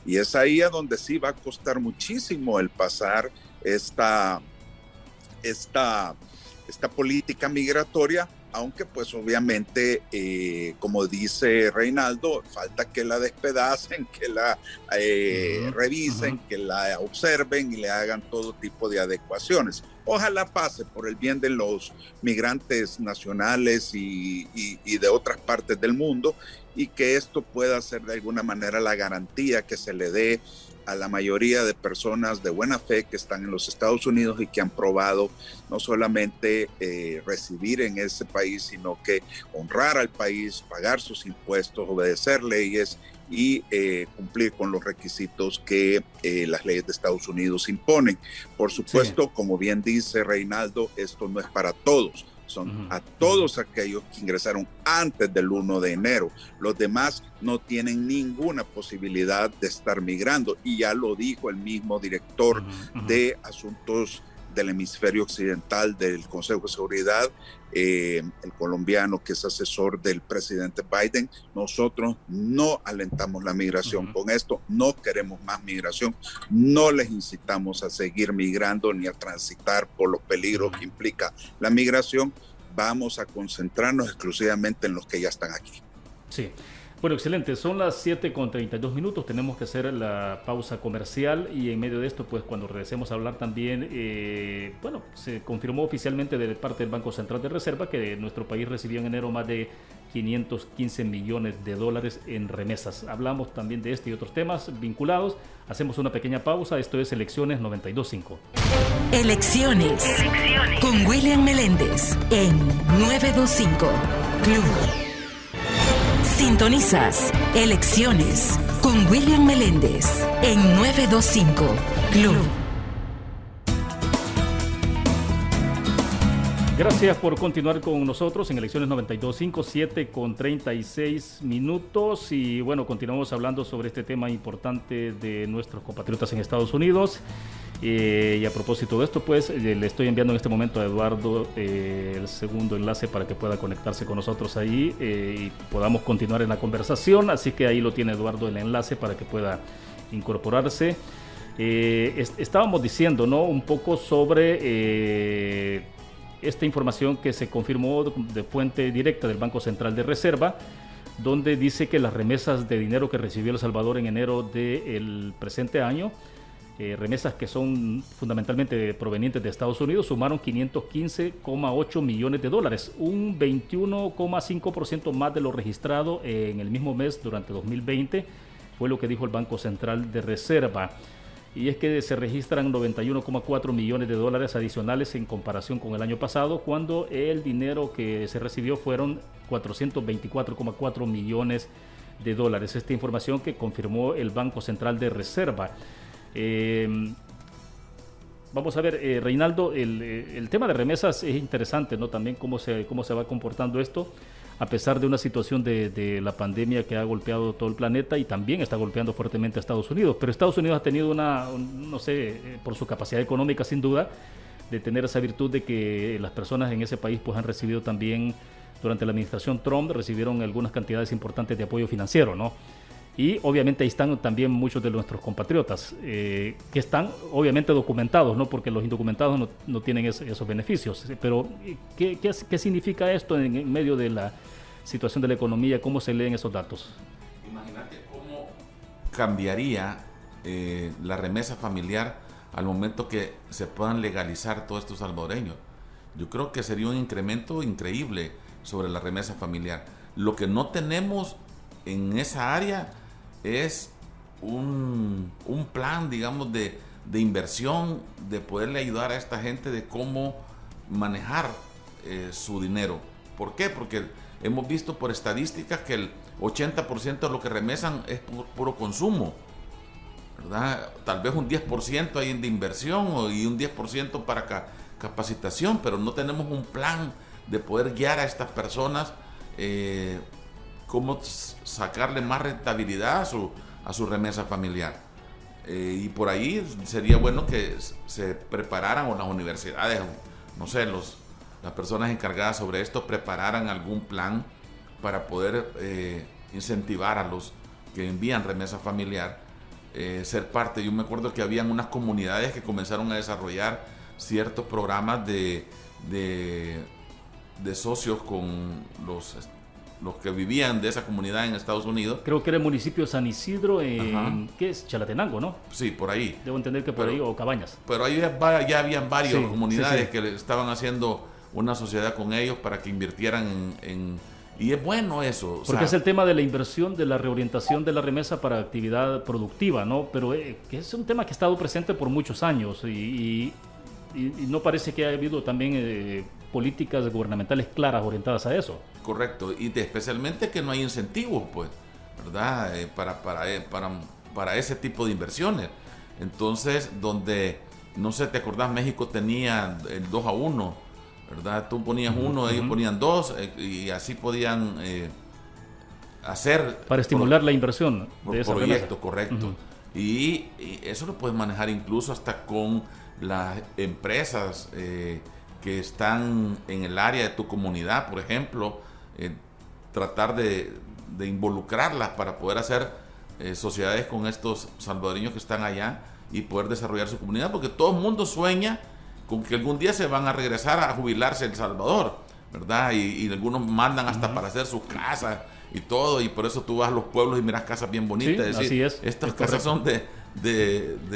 Y es ahí a donde sí va a costar muchísimo el pasar esta política migratoria, aunque pues obviamente, como dice Reinaldo, falta que la despedacen, que la revisen, que la observen y le hagan todo tipo de adecuaciones. Ojalá pase por el bien de los migrantes nacionales y de otras partes del mundo, y que esto pueda ser de alguna manera la garantía que se le dé a la mayoría de personas de buena fe que están en los Estados Unidos y que han probado no solamente residir en ese país, sino que honrar al país, pagar sus impuestos, obedecer leyes y cumplir con los requisitos que las leyes de Estados Unidos imponen. Por supuesto, como bien dice Reinaldo, esto no es para todos. Son a todos aquellos que ingresaron antes del 1 de enero. Los demás no tienen ninguna posibilidad de estar migrando, y ya lo dijo el mismo director de Asuntos del Hemisferio Occidental del Consejo de Seguridad, el colombiano que es asesor del presidente Biden. Nosotros no alentamos la migración con esto, no queremos más migración, no les incitamos a seguir migrando ni a transitar por los peligros que implica la migración. Vamos a concentrarnos exclusivamente en los que ya están aquí. Sí. Bueno, excelente. Son las 7:32. Tenemos que hacer la pausa comercial, y en medio de esto, pues cuando regresemos a hablar también, se confirmó oficialmente de parte del Banco Central de Reserva que nuestro país recibió en enero más de 515 millones de dólares en remesas. Hablamos también de este y otros temas vinculados. Hacemos una pequeña pausa. Esto es Elecciones 92.5. Elecciones. Con William Meléndez en 925 Club. Sintonizas Elecciones con William Meléndez en 925 Club. Gracias por continuar con nosotros en Elecciones 92.5, 7:36. Y bueno, continuamos hablando sobre este tema importante de nuestros compatriotas en Estados Unidos. Y a propósito de esto, pues le estoy enviando en este momento a Eduardo el segundo enlace para que pueda conectarse con nosotros ahí y podamos continuar en la conversación. Así que ahí lo tiene Eduardo, el enlace, para que pueda incorporarse. Estábamos diciendo, ¿no?, un poco sobre esta información que se confirmó de fuente directa del Banco Central de Reserva, donde dice que las remesas de dinero que recibió El Salvador en enero del presente año, remesas que son fundamentalmente provenientes de Estados Unidos, sumaron 515,8 millones de dólares, un 21,5% más de lo registrado en el mismo mes durante 2020, fue lo que dijo el Banco Central de Reserva. Y es que se registran 91,4 millones de dólares adicionales en comparación con el año pasado, cuando el dinero que se recibió fueron 424,4 millones de dólares. Esta información que confirmó el Banco Central de Reserva. Vamos a ver, Reinaldo, el tema de remesas es interesante, ¿no? También cómo se va comportando esto, a pesar de una situación de la pandemia que ha golpeado todo el planeta y también está golpeando fuertemente a Estados Unidos. Pero Estados Unidos ha tenido por su capacidad económica, sin duda, de tener esa virtud de que las personas en ese país pues han recibido también, durante la administración Trump, recibieron algunas cantidades importantes de apoyo financiero, ¿no? Y obviamente ahí están también muchos de nuestros compatriotas que están obviamente documentados, ¿no?, porque los indocumentados no tienen esos beneficios. Pero ¿qué significa esto en medio de la situación de la economía? ¿Cómo se leen esos datos? Imagínate cómo cambiaría la remesa familiar al momento que se puedan legalizar todos estos salvadoreños. Yo creo que sería un incremento increíble sobre la remesa familiar. Lo que no tenemos en esa área es un plan, digamos, de inversión, de poderle ayudar a esta gente de cómo manejar su dinero. ¿Por qué? Porque hemos visto por estadísticas que el 80% de lo que remesan es puro consumo, ¿verdad? Tal vez un 10% hay de inversión y un 10% para capacitación, pero no tenemos un plan de poder guiar a estas personas cómo sacarle más rentabilidad a su remesa familiar. Y por ahí sería bueno que se prepararan, o las universidades, no sé, las personas encargadas sobre esto prepararan algún plan para poder incentivar a los que envían remesa familiar, ser parte. Yo me acuerdo que habían unas comunidades que comenzaron a desarrollar ciertos programas de de socios con los que vivían de esa comunidad en Estados Unidos. Creo que era el municipio de San Isidro, ¿qué es? Chalatenango, ¿no? Sí, por ahí. Debo entender que por ahí, o Cabañas. Pero ahí ya habían varias comunidades que estaban haciendo una sociedad con ellos para que invirtieran y es bueno eso. Porque es el tema de la inversión, de la reorientación de la remesa para actividad productiva, ¿no? Pero que es un tema que ha estado presente por muchos años y no parece que haya habido también políticas gubernamentales claras orientadas a eso. Correcto, y especialmente que no hay incentivos, pues, ¿verdad? Para ese tipo de inversiones. Entonces, donde, no sé, ¿te acordás? México tenía el 2-1, ¿verdad? Tú ponías uno, ellos ponían 2, y así podían hacer... Para estimular la inversión de esa proyecto, correcto. Y eso lo puedes manejar incluso hasta con las empresas que están en el área de tu comunidad, por ejemplo, tratar de involucrarlas para poder hacer sociedades con estos salvadoreños que están allá y poder desarrollar su comunidad, porque todo el mundo sueña con que algún día se van a regresar a jubilarse en El Salvador, ¿verdad? Y algunos mandan hasta para hacer sus casas y todo, y por eso tú vas a los pueblos y miras casas bien bonitas. Sí, así es. Estas casas son de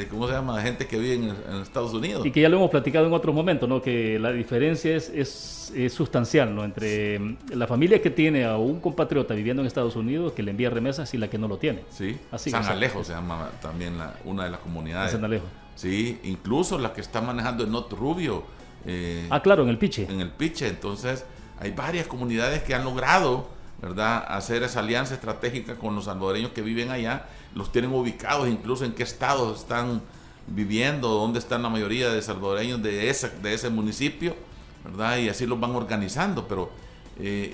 ¿cómo se llama? De gente que vive en Estados Unidos. Y que ya lo hemos platicado en otros momentos, ¿no? Que la diferencia es sustancial, ¿no? Entre la familia que tiene a un compatriota viviendo en Estados Unidos que le envía remesas y la que no lo tiene. Sí, así San Alejo se llama también una de las comunidades. San Alejo. Sí, incluso la que está manejando el Not Rubio. Claro, en el Piche. En el Piche, entonces hay varias comunidades que han logrado, ¿verdad?, hacer esa alianza estratégica con los salvadoreños que viven allá. Los tienen ubicados incluso en qué estados están viviendo, dónde están la mayoría de salvadoreños de ese municipio, ¿verdad? Y así los van organizando. Pero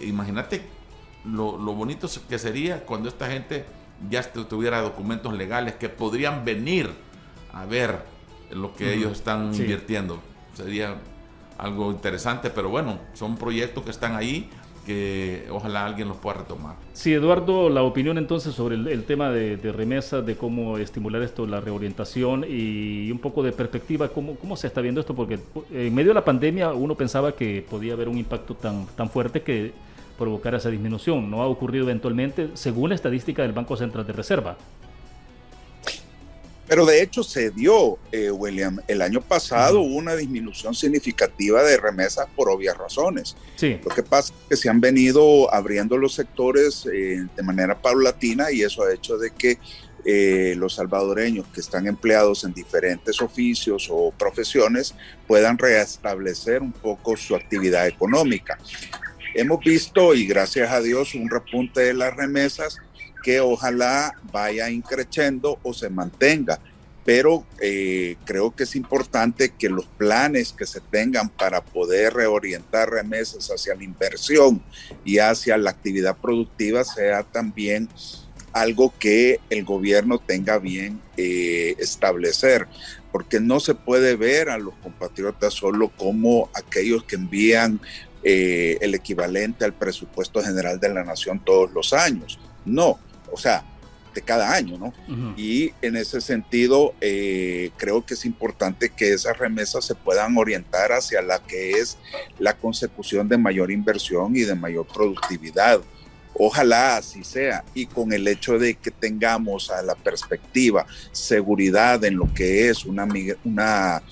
imagínate lo bonito que sería cuando esta gente ya tuviera documentos legales que podrían venir a ver lo que ellos están invirtiendo. Sería algo interesante, pero bueno, son proyectos que están ahí, que ojalá alguien los pueda retomar. Sí, Eduardo, la opinión entonces sobre el tema de remesas, de cómo estimular esto, la reorientación y un poco de perspectiva, ¿cómo se está viendo esto? Porque en medio de la pandemia uno pensaba que podía haber un impacto tan fuerte que provocara esa disminución. No ha ocurrido eventualmente, según la estadística del Banco Central de Reserva. Pero de hecho se dio, William, el año pasado hubo una disminución significativa de remesas por obvias razones. Sí. Lo que pasa es que se han venido abriendo los sectores de manera paulatina y eso ha hecho de que los salvadoreños que están empleados en diferentes oficios o profesiones puedan restablecer un poco su actividad económica. Hemos visto, y gracias a Dios, un repunte de las remesas que ojalá vaya increciendo o se mantenga, pero creo que es importante que los planes que se tengan para poder reorientar remesas hacia la inversión y hacia la actividad productiva sea también algo que el gobierno tenga bien establecer, porque no se puede ver a los compatriotas solo como aquellos que envían el equivalente al presupuesto general de la nación todos los años. No, o sea, de cada año, ¿no? Y en ese sentido, creo que es importante que esas remesas se puedan orientar hacia la que es la consecución de mayor inversión y de mayor productividad. Ojalá así sea, y con el hecho de que tengamos a la perspectiva seguridad en lo que es una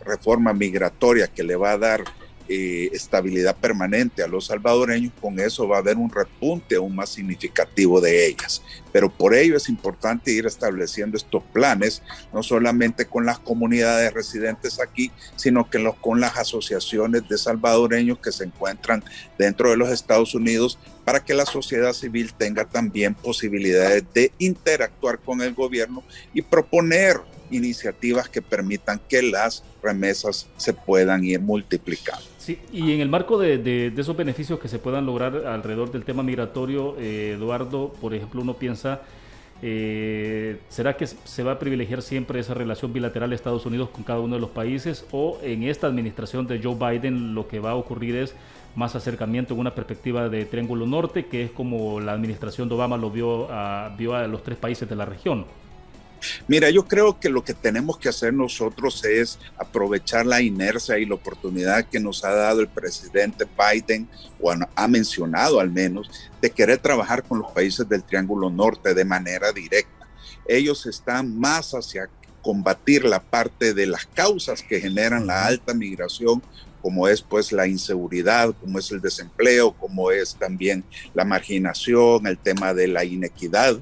reforma migratoria que le va a dar estabilidad permanente a los salvadoreños, con eso va a haber un repunte aún más significativo de ellas. Pero por ello es importante ir estableciendo estos planes, no solamente con las comunidades residentes aquí, sino que con las asociaciones de salvadoreños que se encuentran dentro de los Estados Unidos, para que la sociedad civil tenga también posibilidades de interactuar con el gobierno y proponer iniciativas que permitan que las remesas se puedan ir multiplicando. Sí, y en el marco de esos beneficios que se puedan lograr alrededor del tema migratorio, Eduardo, por ejemplo, uno piensa, ¿será que se va a privilegiar siempre esa relación bilateral de Estados Unidos con cada uno de los países? ¿O en esta administración de Joe Biden lo que va a ocurrir es más acercamiento en una perspectiva de Triángulo Norte, que es como la administración de Obama lo vio a los tres países de la región? Mira, yo creo que lo que tenemos que hacer nosotros es aprovechar la inercia y la oportunidad que nos ha dado el presidente Biden, o ha mencionado al menos, de querer trabajar con los países del Triángulo Norte de manera directa. Ellos están más hacia combatir la parte de las causas que generan la alta migración, como es pues la inseguridad, como es el desempleo, como es también la marginación, el tema de la inequidad,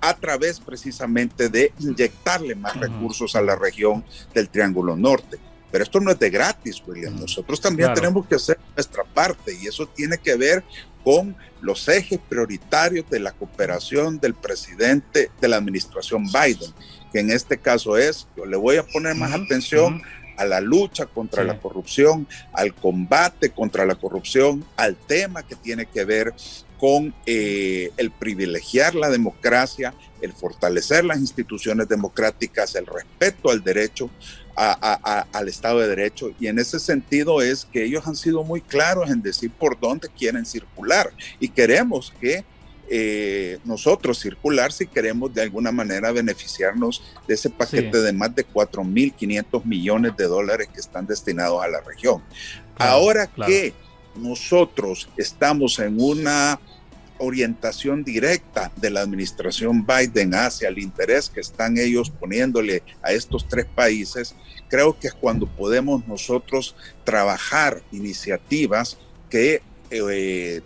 a través precisamente de inyectarle más recursos a la región del Triángulo Norte. Pero esto no es de gratis, William. Nosotros también tenemos que hacer nuestra parte, y eso tiene que ver con los ejes prioritarios de la cooperación del presidente de la administración Biden, que en este caso es, yo le voy a poner más atención a la lucha contra la corrupción, al combate contra la corrupción, al tema que tiene que ver con el privilegiar la democracia, el fortalecer las instituciones democráticas, el respeto al derecho, al Estado de Derecho. Y en ese sentido es que ellos han sido muy claros en decir por dónde quieren circular, y queremos que nosotros circular si queremos de alguna manera beneficiarnos de ese paquete de más de 4.500 millones de dólares que están destinados a la región. Ahora que nosotros estamos en una orientación directa de la administración Biden hacia el interés que están ellos poniéndole a estos tres países, creo que es cuando podemos nosotros trabajar iniciativas que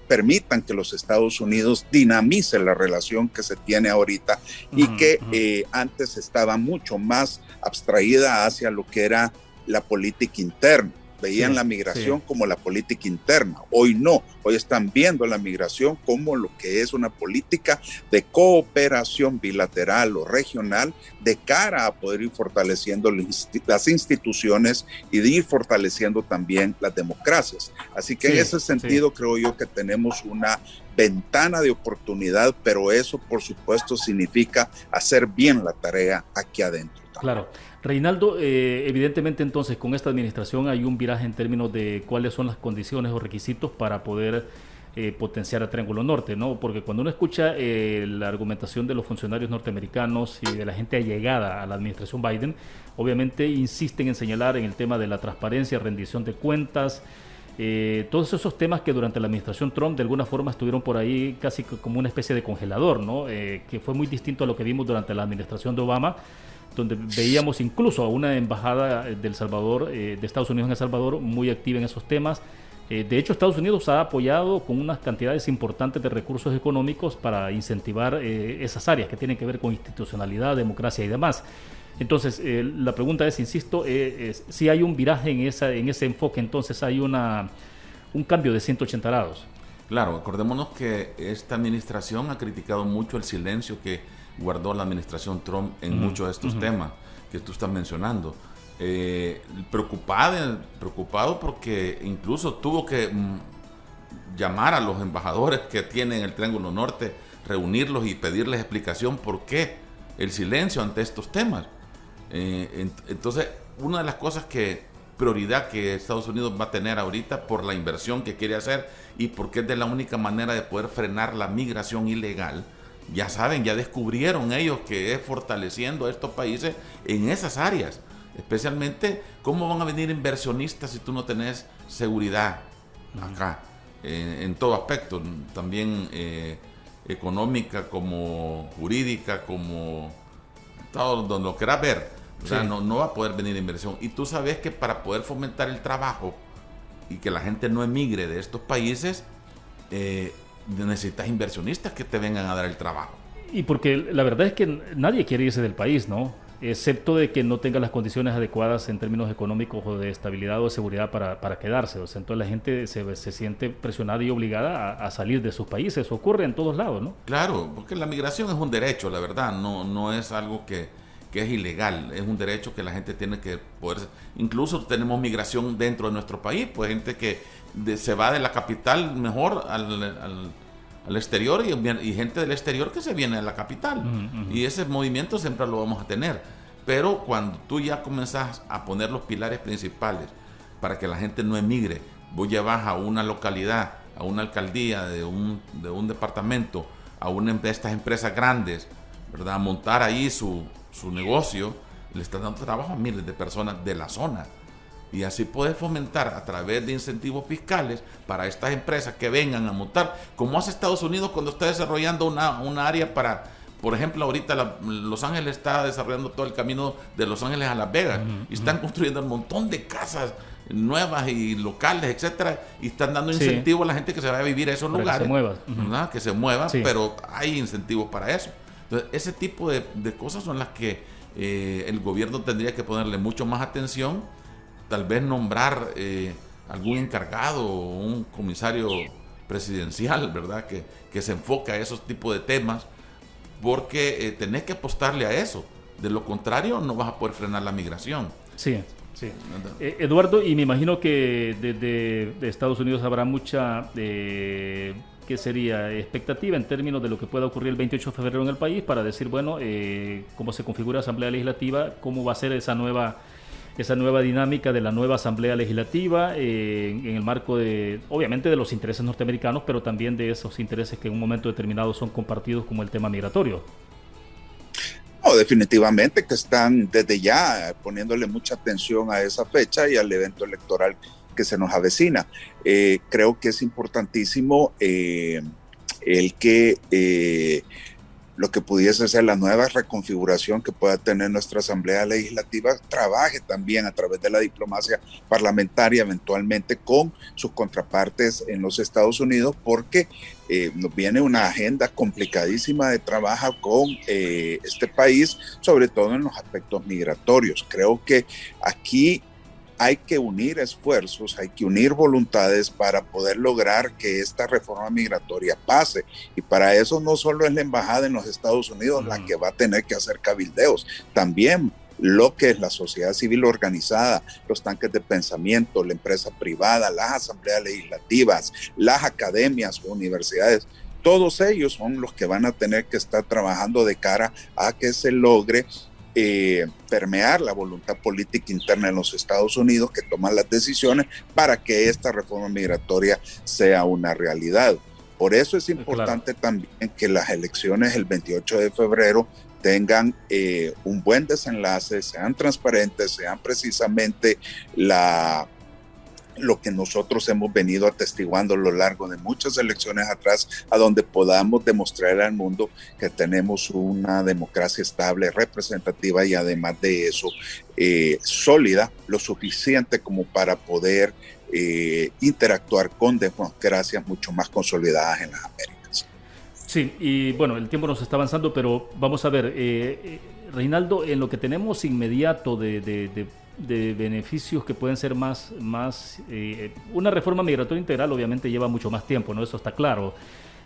permitan que los Estados Unidos dinamicen la relación que se tiene ahorita y que antes estaba mucho más abstraída hacia lo que era la política interna. Veían la migración como la política interna. Hoy no, hoy están viendo la migración como lo que es una política de cooperación bilateral o regional de cara a poder ir fortaleciendo las instituciones y de ir fortaleciendo también las democracias. Así que en ese sentido creo yo que tenemos una ventana de oportunidad, pero eso por supuesto significa hacer bien la tarea aquí adentro. Claro. Reinaldo, evidentemente entonces con esta administración hay un viraje en términos de cuáles son las condiciones o requisitos para poder potenciar a Triángulo Norte, ¿no? Porque cuando uno escucha la argumentación de los funcionarios norteamericanos y de la gente allegada a la administración Biden, obviamente insisten en señalar en el tema de la transparencia, rendición de cuentas, todos esos temas que durante la administración Trump de alguna forma estuvieron por ahí casi como una especie de congelador, ¿no? Que fue muy distinto a lo que vimos durante la administración de Obama, donde veíamos incluso a una embajada del Salvador, de Estados Unidos en El Salvador, muy activa en esos temas. De hecho, Estados Unidos ha apoyado con unas cantidades importantes de recursos económicos para incentivar esas áreas que tienen que ver con institucionalidad, democracia y demás. Entonces, la pregunta es, insisto, si hay un viraje en ese enfoque, entonces hay un cambio de 180 grados. Claro, acordémonos que esta administración ha criticado mucho el silencio que guardó la administración Trump en muchos de estos temas que tú estás mencionando. Preocupado porque incluso tuvo que llamar a los embajadores que tienen el Triángulo Norte, reunirlos y pedirles explicación por qué el silencio ante estos temas. Entonces, una de las cosas prioridad que Estados Unidos va a tener ahorita por la inversión que quiere hacer y porque es de la única manera de poder frenar la migración ilegal. Ya saben, ya descubrieron ellos que es fortaleciendo a estos países en esas áreas. Especialmente, ¿cómo van a venir inversionistas si tú no tenés seguridad acá? En todo aspecto, también económica, como jurídica, como todo donde lo quieras ver. O sea, no va a poder venir inversión. Y tú sabes que para poder fomentar el trabajo y que la gente no emigre de estos países, necesitas inversionistas que te vengan a dar el trabajo. Y porque la verdad es que nadie quiere irse del país, ¿no? Excepto de que no tenga las condiciones adecuadas en términos económicos o de estabilidad o de seguridad para quedarse. O sea, entonces la gente se siente presionada y obligada a salir de sus países. Ocurre en todos lados, ¿no? Claro, porque la migración es un derecho, la verdad. No es algo que es ilegal. Es un derecho que la gente tiene que poder... Incluso tenemos migración dentro de nuestro país, pues gente que se va de la capital mejor al exterior y gente del exterior que se viene a la capital. Y ese movimiento siempre lo vamos a tener. Pero cuando tú ya comenzás a poner los pilares principales para que la gente no emigre, vos llevas a una localidad, a una alcaldía de un departamento, a una de estas empresas grandes, ¿verdad?, a montar ahí su negocio, le está dando trabajo a miles de personas de la zona. Y así puede fomentar a través de incentivos fiscales para estas empresas que vengan a montar, como hace Estados Unidos cuando está desarrollando una área para, por ejemplo, ahorita Los Ángeles está desarrollando todo el camino de Los Ángeles a Las Vegas, y están construyendo un montón de casas nuevas y locales, etcétera, y están dando incentivos a la gente que se vaya a vivir a esos lugares, que se mueva, ¿verdad?, que se mueva, pero hay incentivos para eso. Entonces, ese tipo de cosas son las que el gobierno tendría que ponerle mucho más atención, tal vez nombrar algún encargado o un comisario presidencial, ¿verdad?, que se enfoque a esos tipos de temas, porque tenés que apostarle a eso. De lo contrario, no vas a poder frenar la migración. Sí. Eduardo, y me imagino que desde Estados Unidos habrá mucha, ¿qué sería?, expectativa en términos de lo que pueda ocurrir el 28 de febrero en el país, para decir, bueno, cómo se configura la Asamblea Legislativa, cómo va a ser esa nueva dinámica de la nueva Asamblea Legislativa, en el marco de, obviamente, de los intereses norteamericanos, pero también de esos intereses que en un momento determinado son compartidos, como el tema migratorio. No, definitivamente que están desde ya poniéndole mucha atención a esa fecha y al evento electoral que se nos avecina. Creo que es importantísimo el que lo que pudiese ser la nueva reconfiguración que pueda tener nuestra Asamblea Legislativa trabaje también a través de la diplomacia parlamentaria, eventualmente con sus contrapartes en los Estados Unidos, porque nos viene una agenda complicadísima de trabajo con este país, sobre todo en los aspectos migratorios. Creo que aquí hay que unir esfuerzos, hay que unir voluntades para poder lograr que esta reforma migratoria pase. Y para eso no solo es la embajada en los Estados Unidos la que va a tener que hacer cabildeos, también lo que es la sociedad civil organizada, los tanques de pensamiento, la empresa privada, las asambleas legislativas, las academias, universidades. Todos ellos son los que van a tener que estar trabajando de cara a que se logre permear la voluntad política interna en los Estados Unidos, que toman las decisiones para que esta reforma migratoria sea una realidad. Por eso es importante también que las elecciones el 28 de febrero tengan un buen desenlace, sean transparentes, sean precisamente lo que nosotros hemos venido atestiguando a lo largo de muchas elecciones atrás, a donde podamos demostrar al mundo que tenemos una democracia estable, representativa y además de eso sólida, lo suficiente como para poder interactuar con democracias mucho más consolidadas en las Américas. Sí, y bueno, el tiempo nos está avanzando, pero vamos a ver, Reinaldo, en lo que tenemos inmediato de beneficios que pueden ser más una reforma migratoria integral obviamente lleva mucho más tiempo, ¿no? Eso está claro,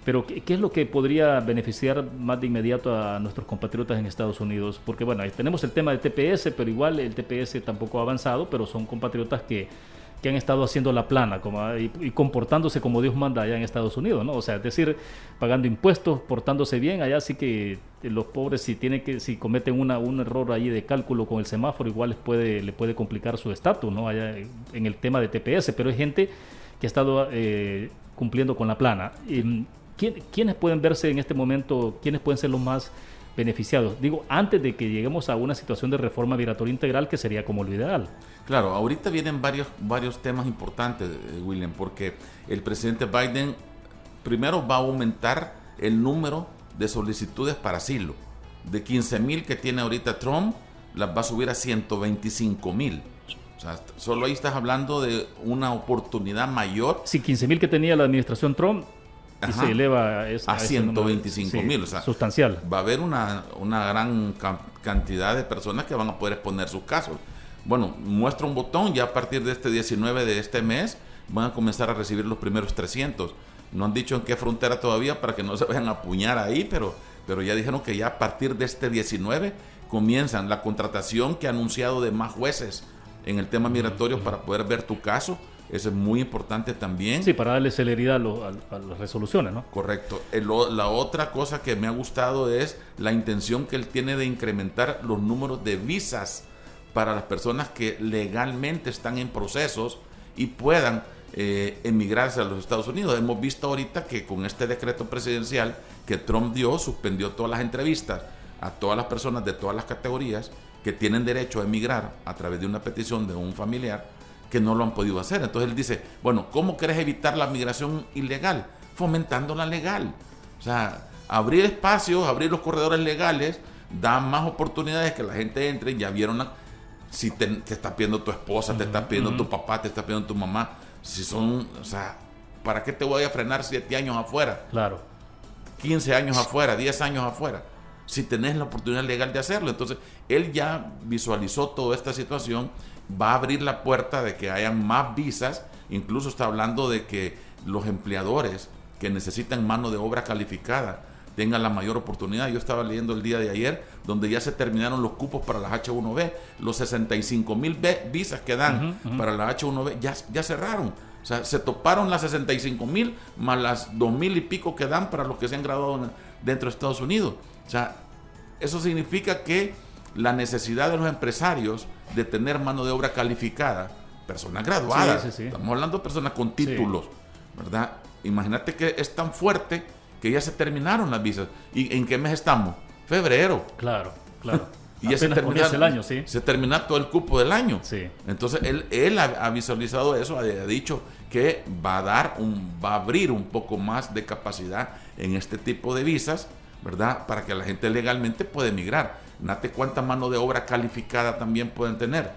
pero ¿qué es lo que podría beneficiar más de inmediato a nuestros compatriotas en Estados Unidos? Porque bueno, ahí tenemos el tema del TPS, pero igual el TPS tampoco ha avanzado, pero son compatriotas que han estado haciendo la plana y comportándose como Dios manda allá en Estados Unidos, ¿no? O sea, es decir, pagando impuestos, portándose bien, allá sí que los pobres si cometen un error ahí de cálculo con el semáforo, igual le puede complicar su estatus, ¿no? Allá en el tema de TPS, pero hay gente que ha estado cumpliendo con la plana. ¿Quiénes pueden verse en este momento, quiénes pueden ser los más beneficiados? Digo, antes de que lleguemos a una situación de reforma migratoria integral, que sería como lo ideal. Claro, ahorita vienen varios temas importantes, William, porque el presidente Biden primero va a aumentar el número de solicitudes para asilo. De 15,000 que tiene ahorita Trump, las va a subir a 125,000. O sea, solo ahí estás hablando de una oportunidad mayor. Sí, 15,000 que tenía la administración Trump, y se eleva a 125,000. O sea, sustancial. Va a haber una gran cantidad de personas que van a poder exponer sus casos. Bueno, muestra un botón, ya a partir de este 19 de este mes van a comenzar a recibir los primeros 300. No han dicho en qué frontera todavía para que no se vayan a apuñar ahí, pero ya dijeron que ya a partir de este 19 comienzan la contratación que ha anunciado de más jueces en el tema migratorio para poder ver tu caso. Eso es muy importante también. Sí, para darle celeridad a las resoluciones, ¿no? Correcto. La otra cosa que me ha gustado es la intención que él tiene de incrementar los números de visas para las personas que legalmente están en procesos y puedan emigrarse a los Estados Unidos. Hemos visto ahorita que con este decreto presidencial que Trump dio, suspendió todas las entrevistas a todas las personas de todas las categorías que tienen derecho a emigrar a través de una petición de un familiar que no lo han podido hacer. Entonces él dice, bueno, ¿cómo querés evitar la migración ilegal? Fomentando la legal. O sea, abrir espacios, abrir los corredores legales, da más oportunidades que la gente entre. Ya vieron si te está pidiendo tu esposa, te está pidiendo tu papá, te está pidiendo tu mamá. Si son, o sea, ¿para qué te voy a frenar 7 años afuera? Claro. 15 años afuera, 10 años afuera, si tenés la oportunidad legal de hacerlo. Entonces, él ya visualizó toda esta situación, va a abrir la puerta de que hayan más visas, incluso está hablando de que los empleadores que necesitan mano de obra calificada tengan la mayor oportunidad. Yo estaba leyendo el día de ayer, donde ya se terminaron los cupos para las H1B, los 65,000 visas que dan para la H1B, ya cerraron. O sea, se toparon las 65,000 más las 2,000 y pico que dan para los que se han graduado dentro de Estados Unidos. O sea, eso significa que la necesidad de los empresarios de tener mano de obra calificada, personas graduadas, sí. Estamos hablando de personas con títulos, ¿verdad? Imagínate que es tan fuerte que ya se terminaron las visas. ¿Y en qué mes estamos? Febrero. Claro. Y ya el año, sí. Se termina todo el cupo del año. Sí. Entonces él ha visualizado eso, ha dicho que va a abrir un poco más de capacidad en este tipo de visas, ¿verdad? Para que la gente legalmente pueda emigrar. Nate cuánta mano de obra calificada también pueden tener.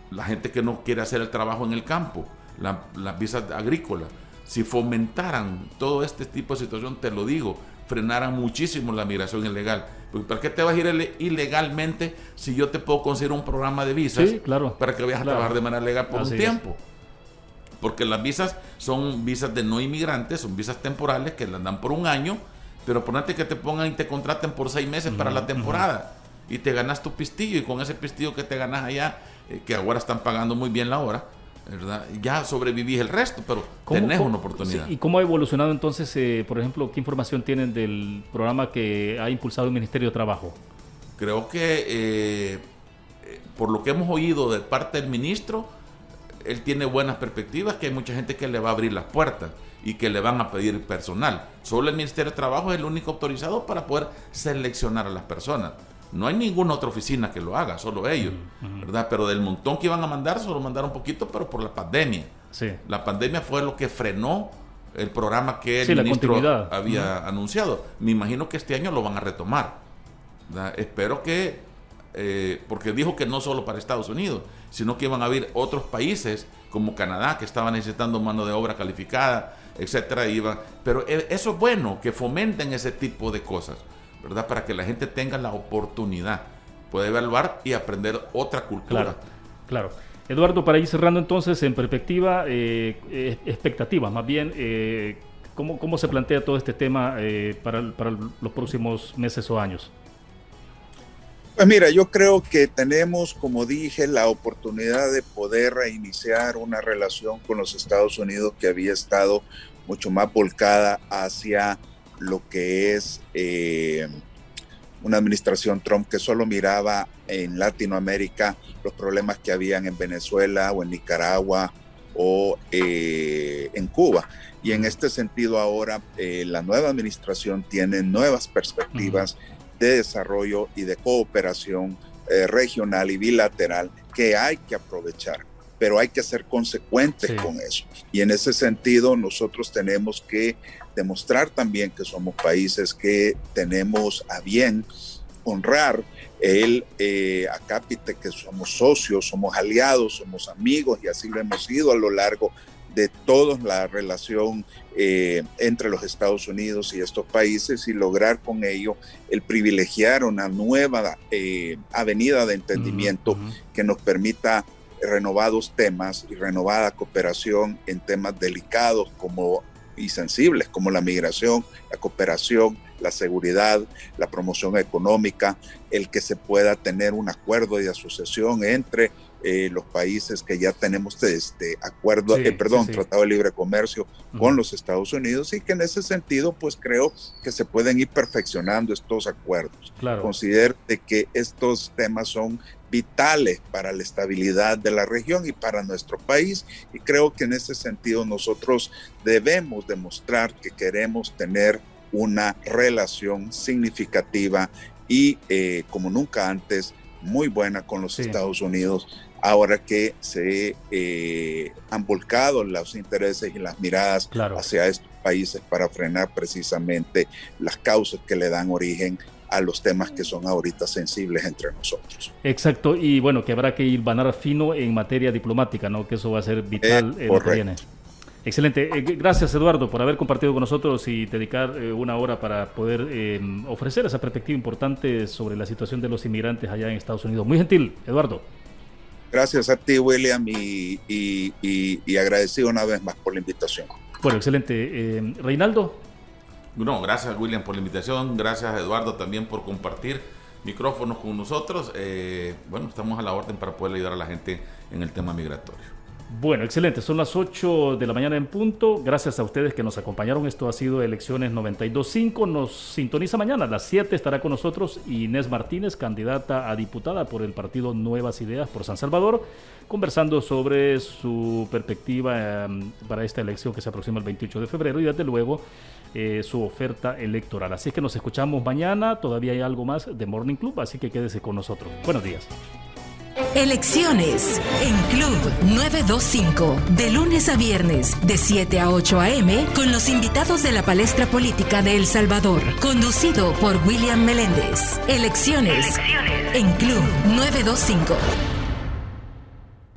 La gente que no quiere hacer el trabajo en el campo, las visas agrícolas. Si fomentaran todo este tipo de situación, te lo digo, frenaran muchísimo la migración ilegal. Porque ¿para qué te vas a ir ilegalmente si yo te puedo conseguir un programa de visas para que vayas a trabajar de manera legal por un tiempo? Porque las visas son visas de no inmigrantes, son visas temporales que las dan por un año, pero ponete que te pongan y te contraten por 6 meses para la temporada y te ganas tu pistillo, y con ese pistillo que te ganas allá, que ahora están pagando muy bien la hora, ¿verdad? Ya sobrevivís el resto, pero tenés una oportunidad. Sí, ¿y cómo ha evolucionado entonces, por ejemplo, qué información tienen del programa que ha impulsado el Ministerio de Trabajo? Creo que por lo que hemos oído de parte del ministro, él tiene buenas perspectivas, que hay mucha gente que le va a abrir las puertas y que le van a pedir personal. Solo el Ministerio de Trabajo es el único autorizado para poder seleccionar a las personas. No hay ninguna otra oficina que lo haga, solo ellos, ¿verdad? Pero del montón que iban a mandar, solo mandaron un poquito, pero por la pandemia. Sí. La pandemia fue lo que frenó el programa que el ministro había anunciado. Me imagino que este año lo van a retomar, ¿verdad? Espero que, porque dijo que no solo para Estados Unidos, sino que iban a haber otros países como Canadá que estaban necesitando mano de obra calificada, etcétera. Pero eso es bueno, que fomenten ese tipo de cosas, ¿verdad? Para que la gente tenga la oportunidad, puede evaluar y aprender otra cultura. Claro. Eduardo, para ir cerrando entonces, en perspectiva, expectativas, más bien, ¿cómo se plantea todo este tema para los próximos meses o años? Pues mira, yo creo que tenemos, como dije, la oportunidad de poder reiniciar una relación con los Estados Unidos que había estado mucho más volcada hacia lo que es una administración Trump que solo miraba en Latinoamérica los problemas que habían en Venezuela o en Nicaragua o en Cuba. Y en este sentido ahora la nueva administración tiene nuevas perspectivas de desarrollo y de cooperación regional y bilateral que hay que aprovechar, pero hay que ser consecuentes con eso. Y en ese sentido nosotros tenemos que demostrar también que somos países que tenemos a bien honrar el acápite, que somos socios, somos aliados, somos amigos, y así lo hemos sido a lo largo de toda la relación entre los Estados Unidos y estos países, y lograr con ello el privilegiar una nueva avenida de entendimiento que nos permita renovados temas y renovada cooperación en temas delicados y sensibles como la migración, la cooperación, la seguridad, la promoción económica, el que se pueda tener un acuerdo de asociación entre los países que ya tenemos Tratado de Libre Comercio con los Estados Unidos, y que en ese sentido pues creo que se pueden ir perfeccionando estos acuerdos. Considero que estos temas son vitales para la estabilidad de la región y para nuestro país, y creo que en ese sentido nosotros debemos demostrar que queremos tener una relación significativa y como nunca antes, muy buena con los Estados Unidos, ahora que se han volcado los intereses y las miradas hacia estos países para frenar precisamente las causas que le dan origen a los temas que son ahorita sensibles entre nosotros. Exacto, y bueno, que habrá que ir banar fino en materia diplomática, ¿no? Que eso va a ser vital en lo que viene. Excelente. Gracias, Eduardo, por haber compartido con nosotros y dedicar una hora para poder ofrecer esa perspectiva importante sobre la situación de los inmigrantes allá en Estados Unidos. Muy gentil, Eduardo. Gracias a ti, William, y agradecido una vez más por la invitación. Bueno, excelente. Reinaldo. No, gracias, William, por la invitación. Gracias, Eduardo, también por compartir micrófonos con nosotros. Bueno, estamos a la orden para poder ayudar a la gente en el tema migratorio. Bueno, excelente. Son las 8 de la mañana en punto. Gracias a ustedes que nos acompañaron. Esto ha sido Elecciones 92.5. Nos sintoniza mañana. A las 7 estará con nosotros Inés Martínez, candidata a diputada por el partido Nuevas Ideas por San Salvador, conversando sobre su perspectiva para esta elección que se aproxima el 28 de febrero y desde luego su oferta electoral. Así que nos escuchamos mañana. Todavía hay algo más de Morning Club, así que quédese con nosotros. Buenos días. Elecciones en Club 925, de lunes a viernes, de 7 a 8 a.m., con los invitados de la palestra política de El Salvador, conducido por William Meléndez. Elecciones en Club 925.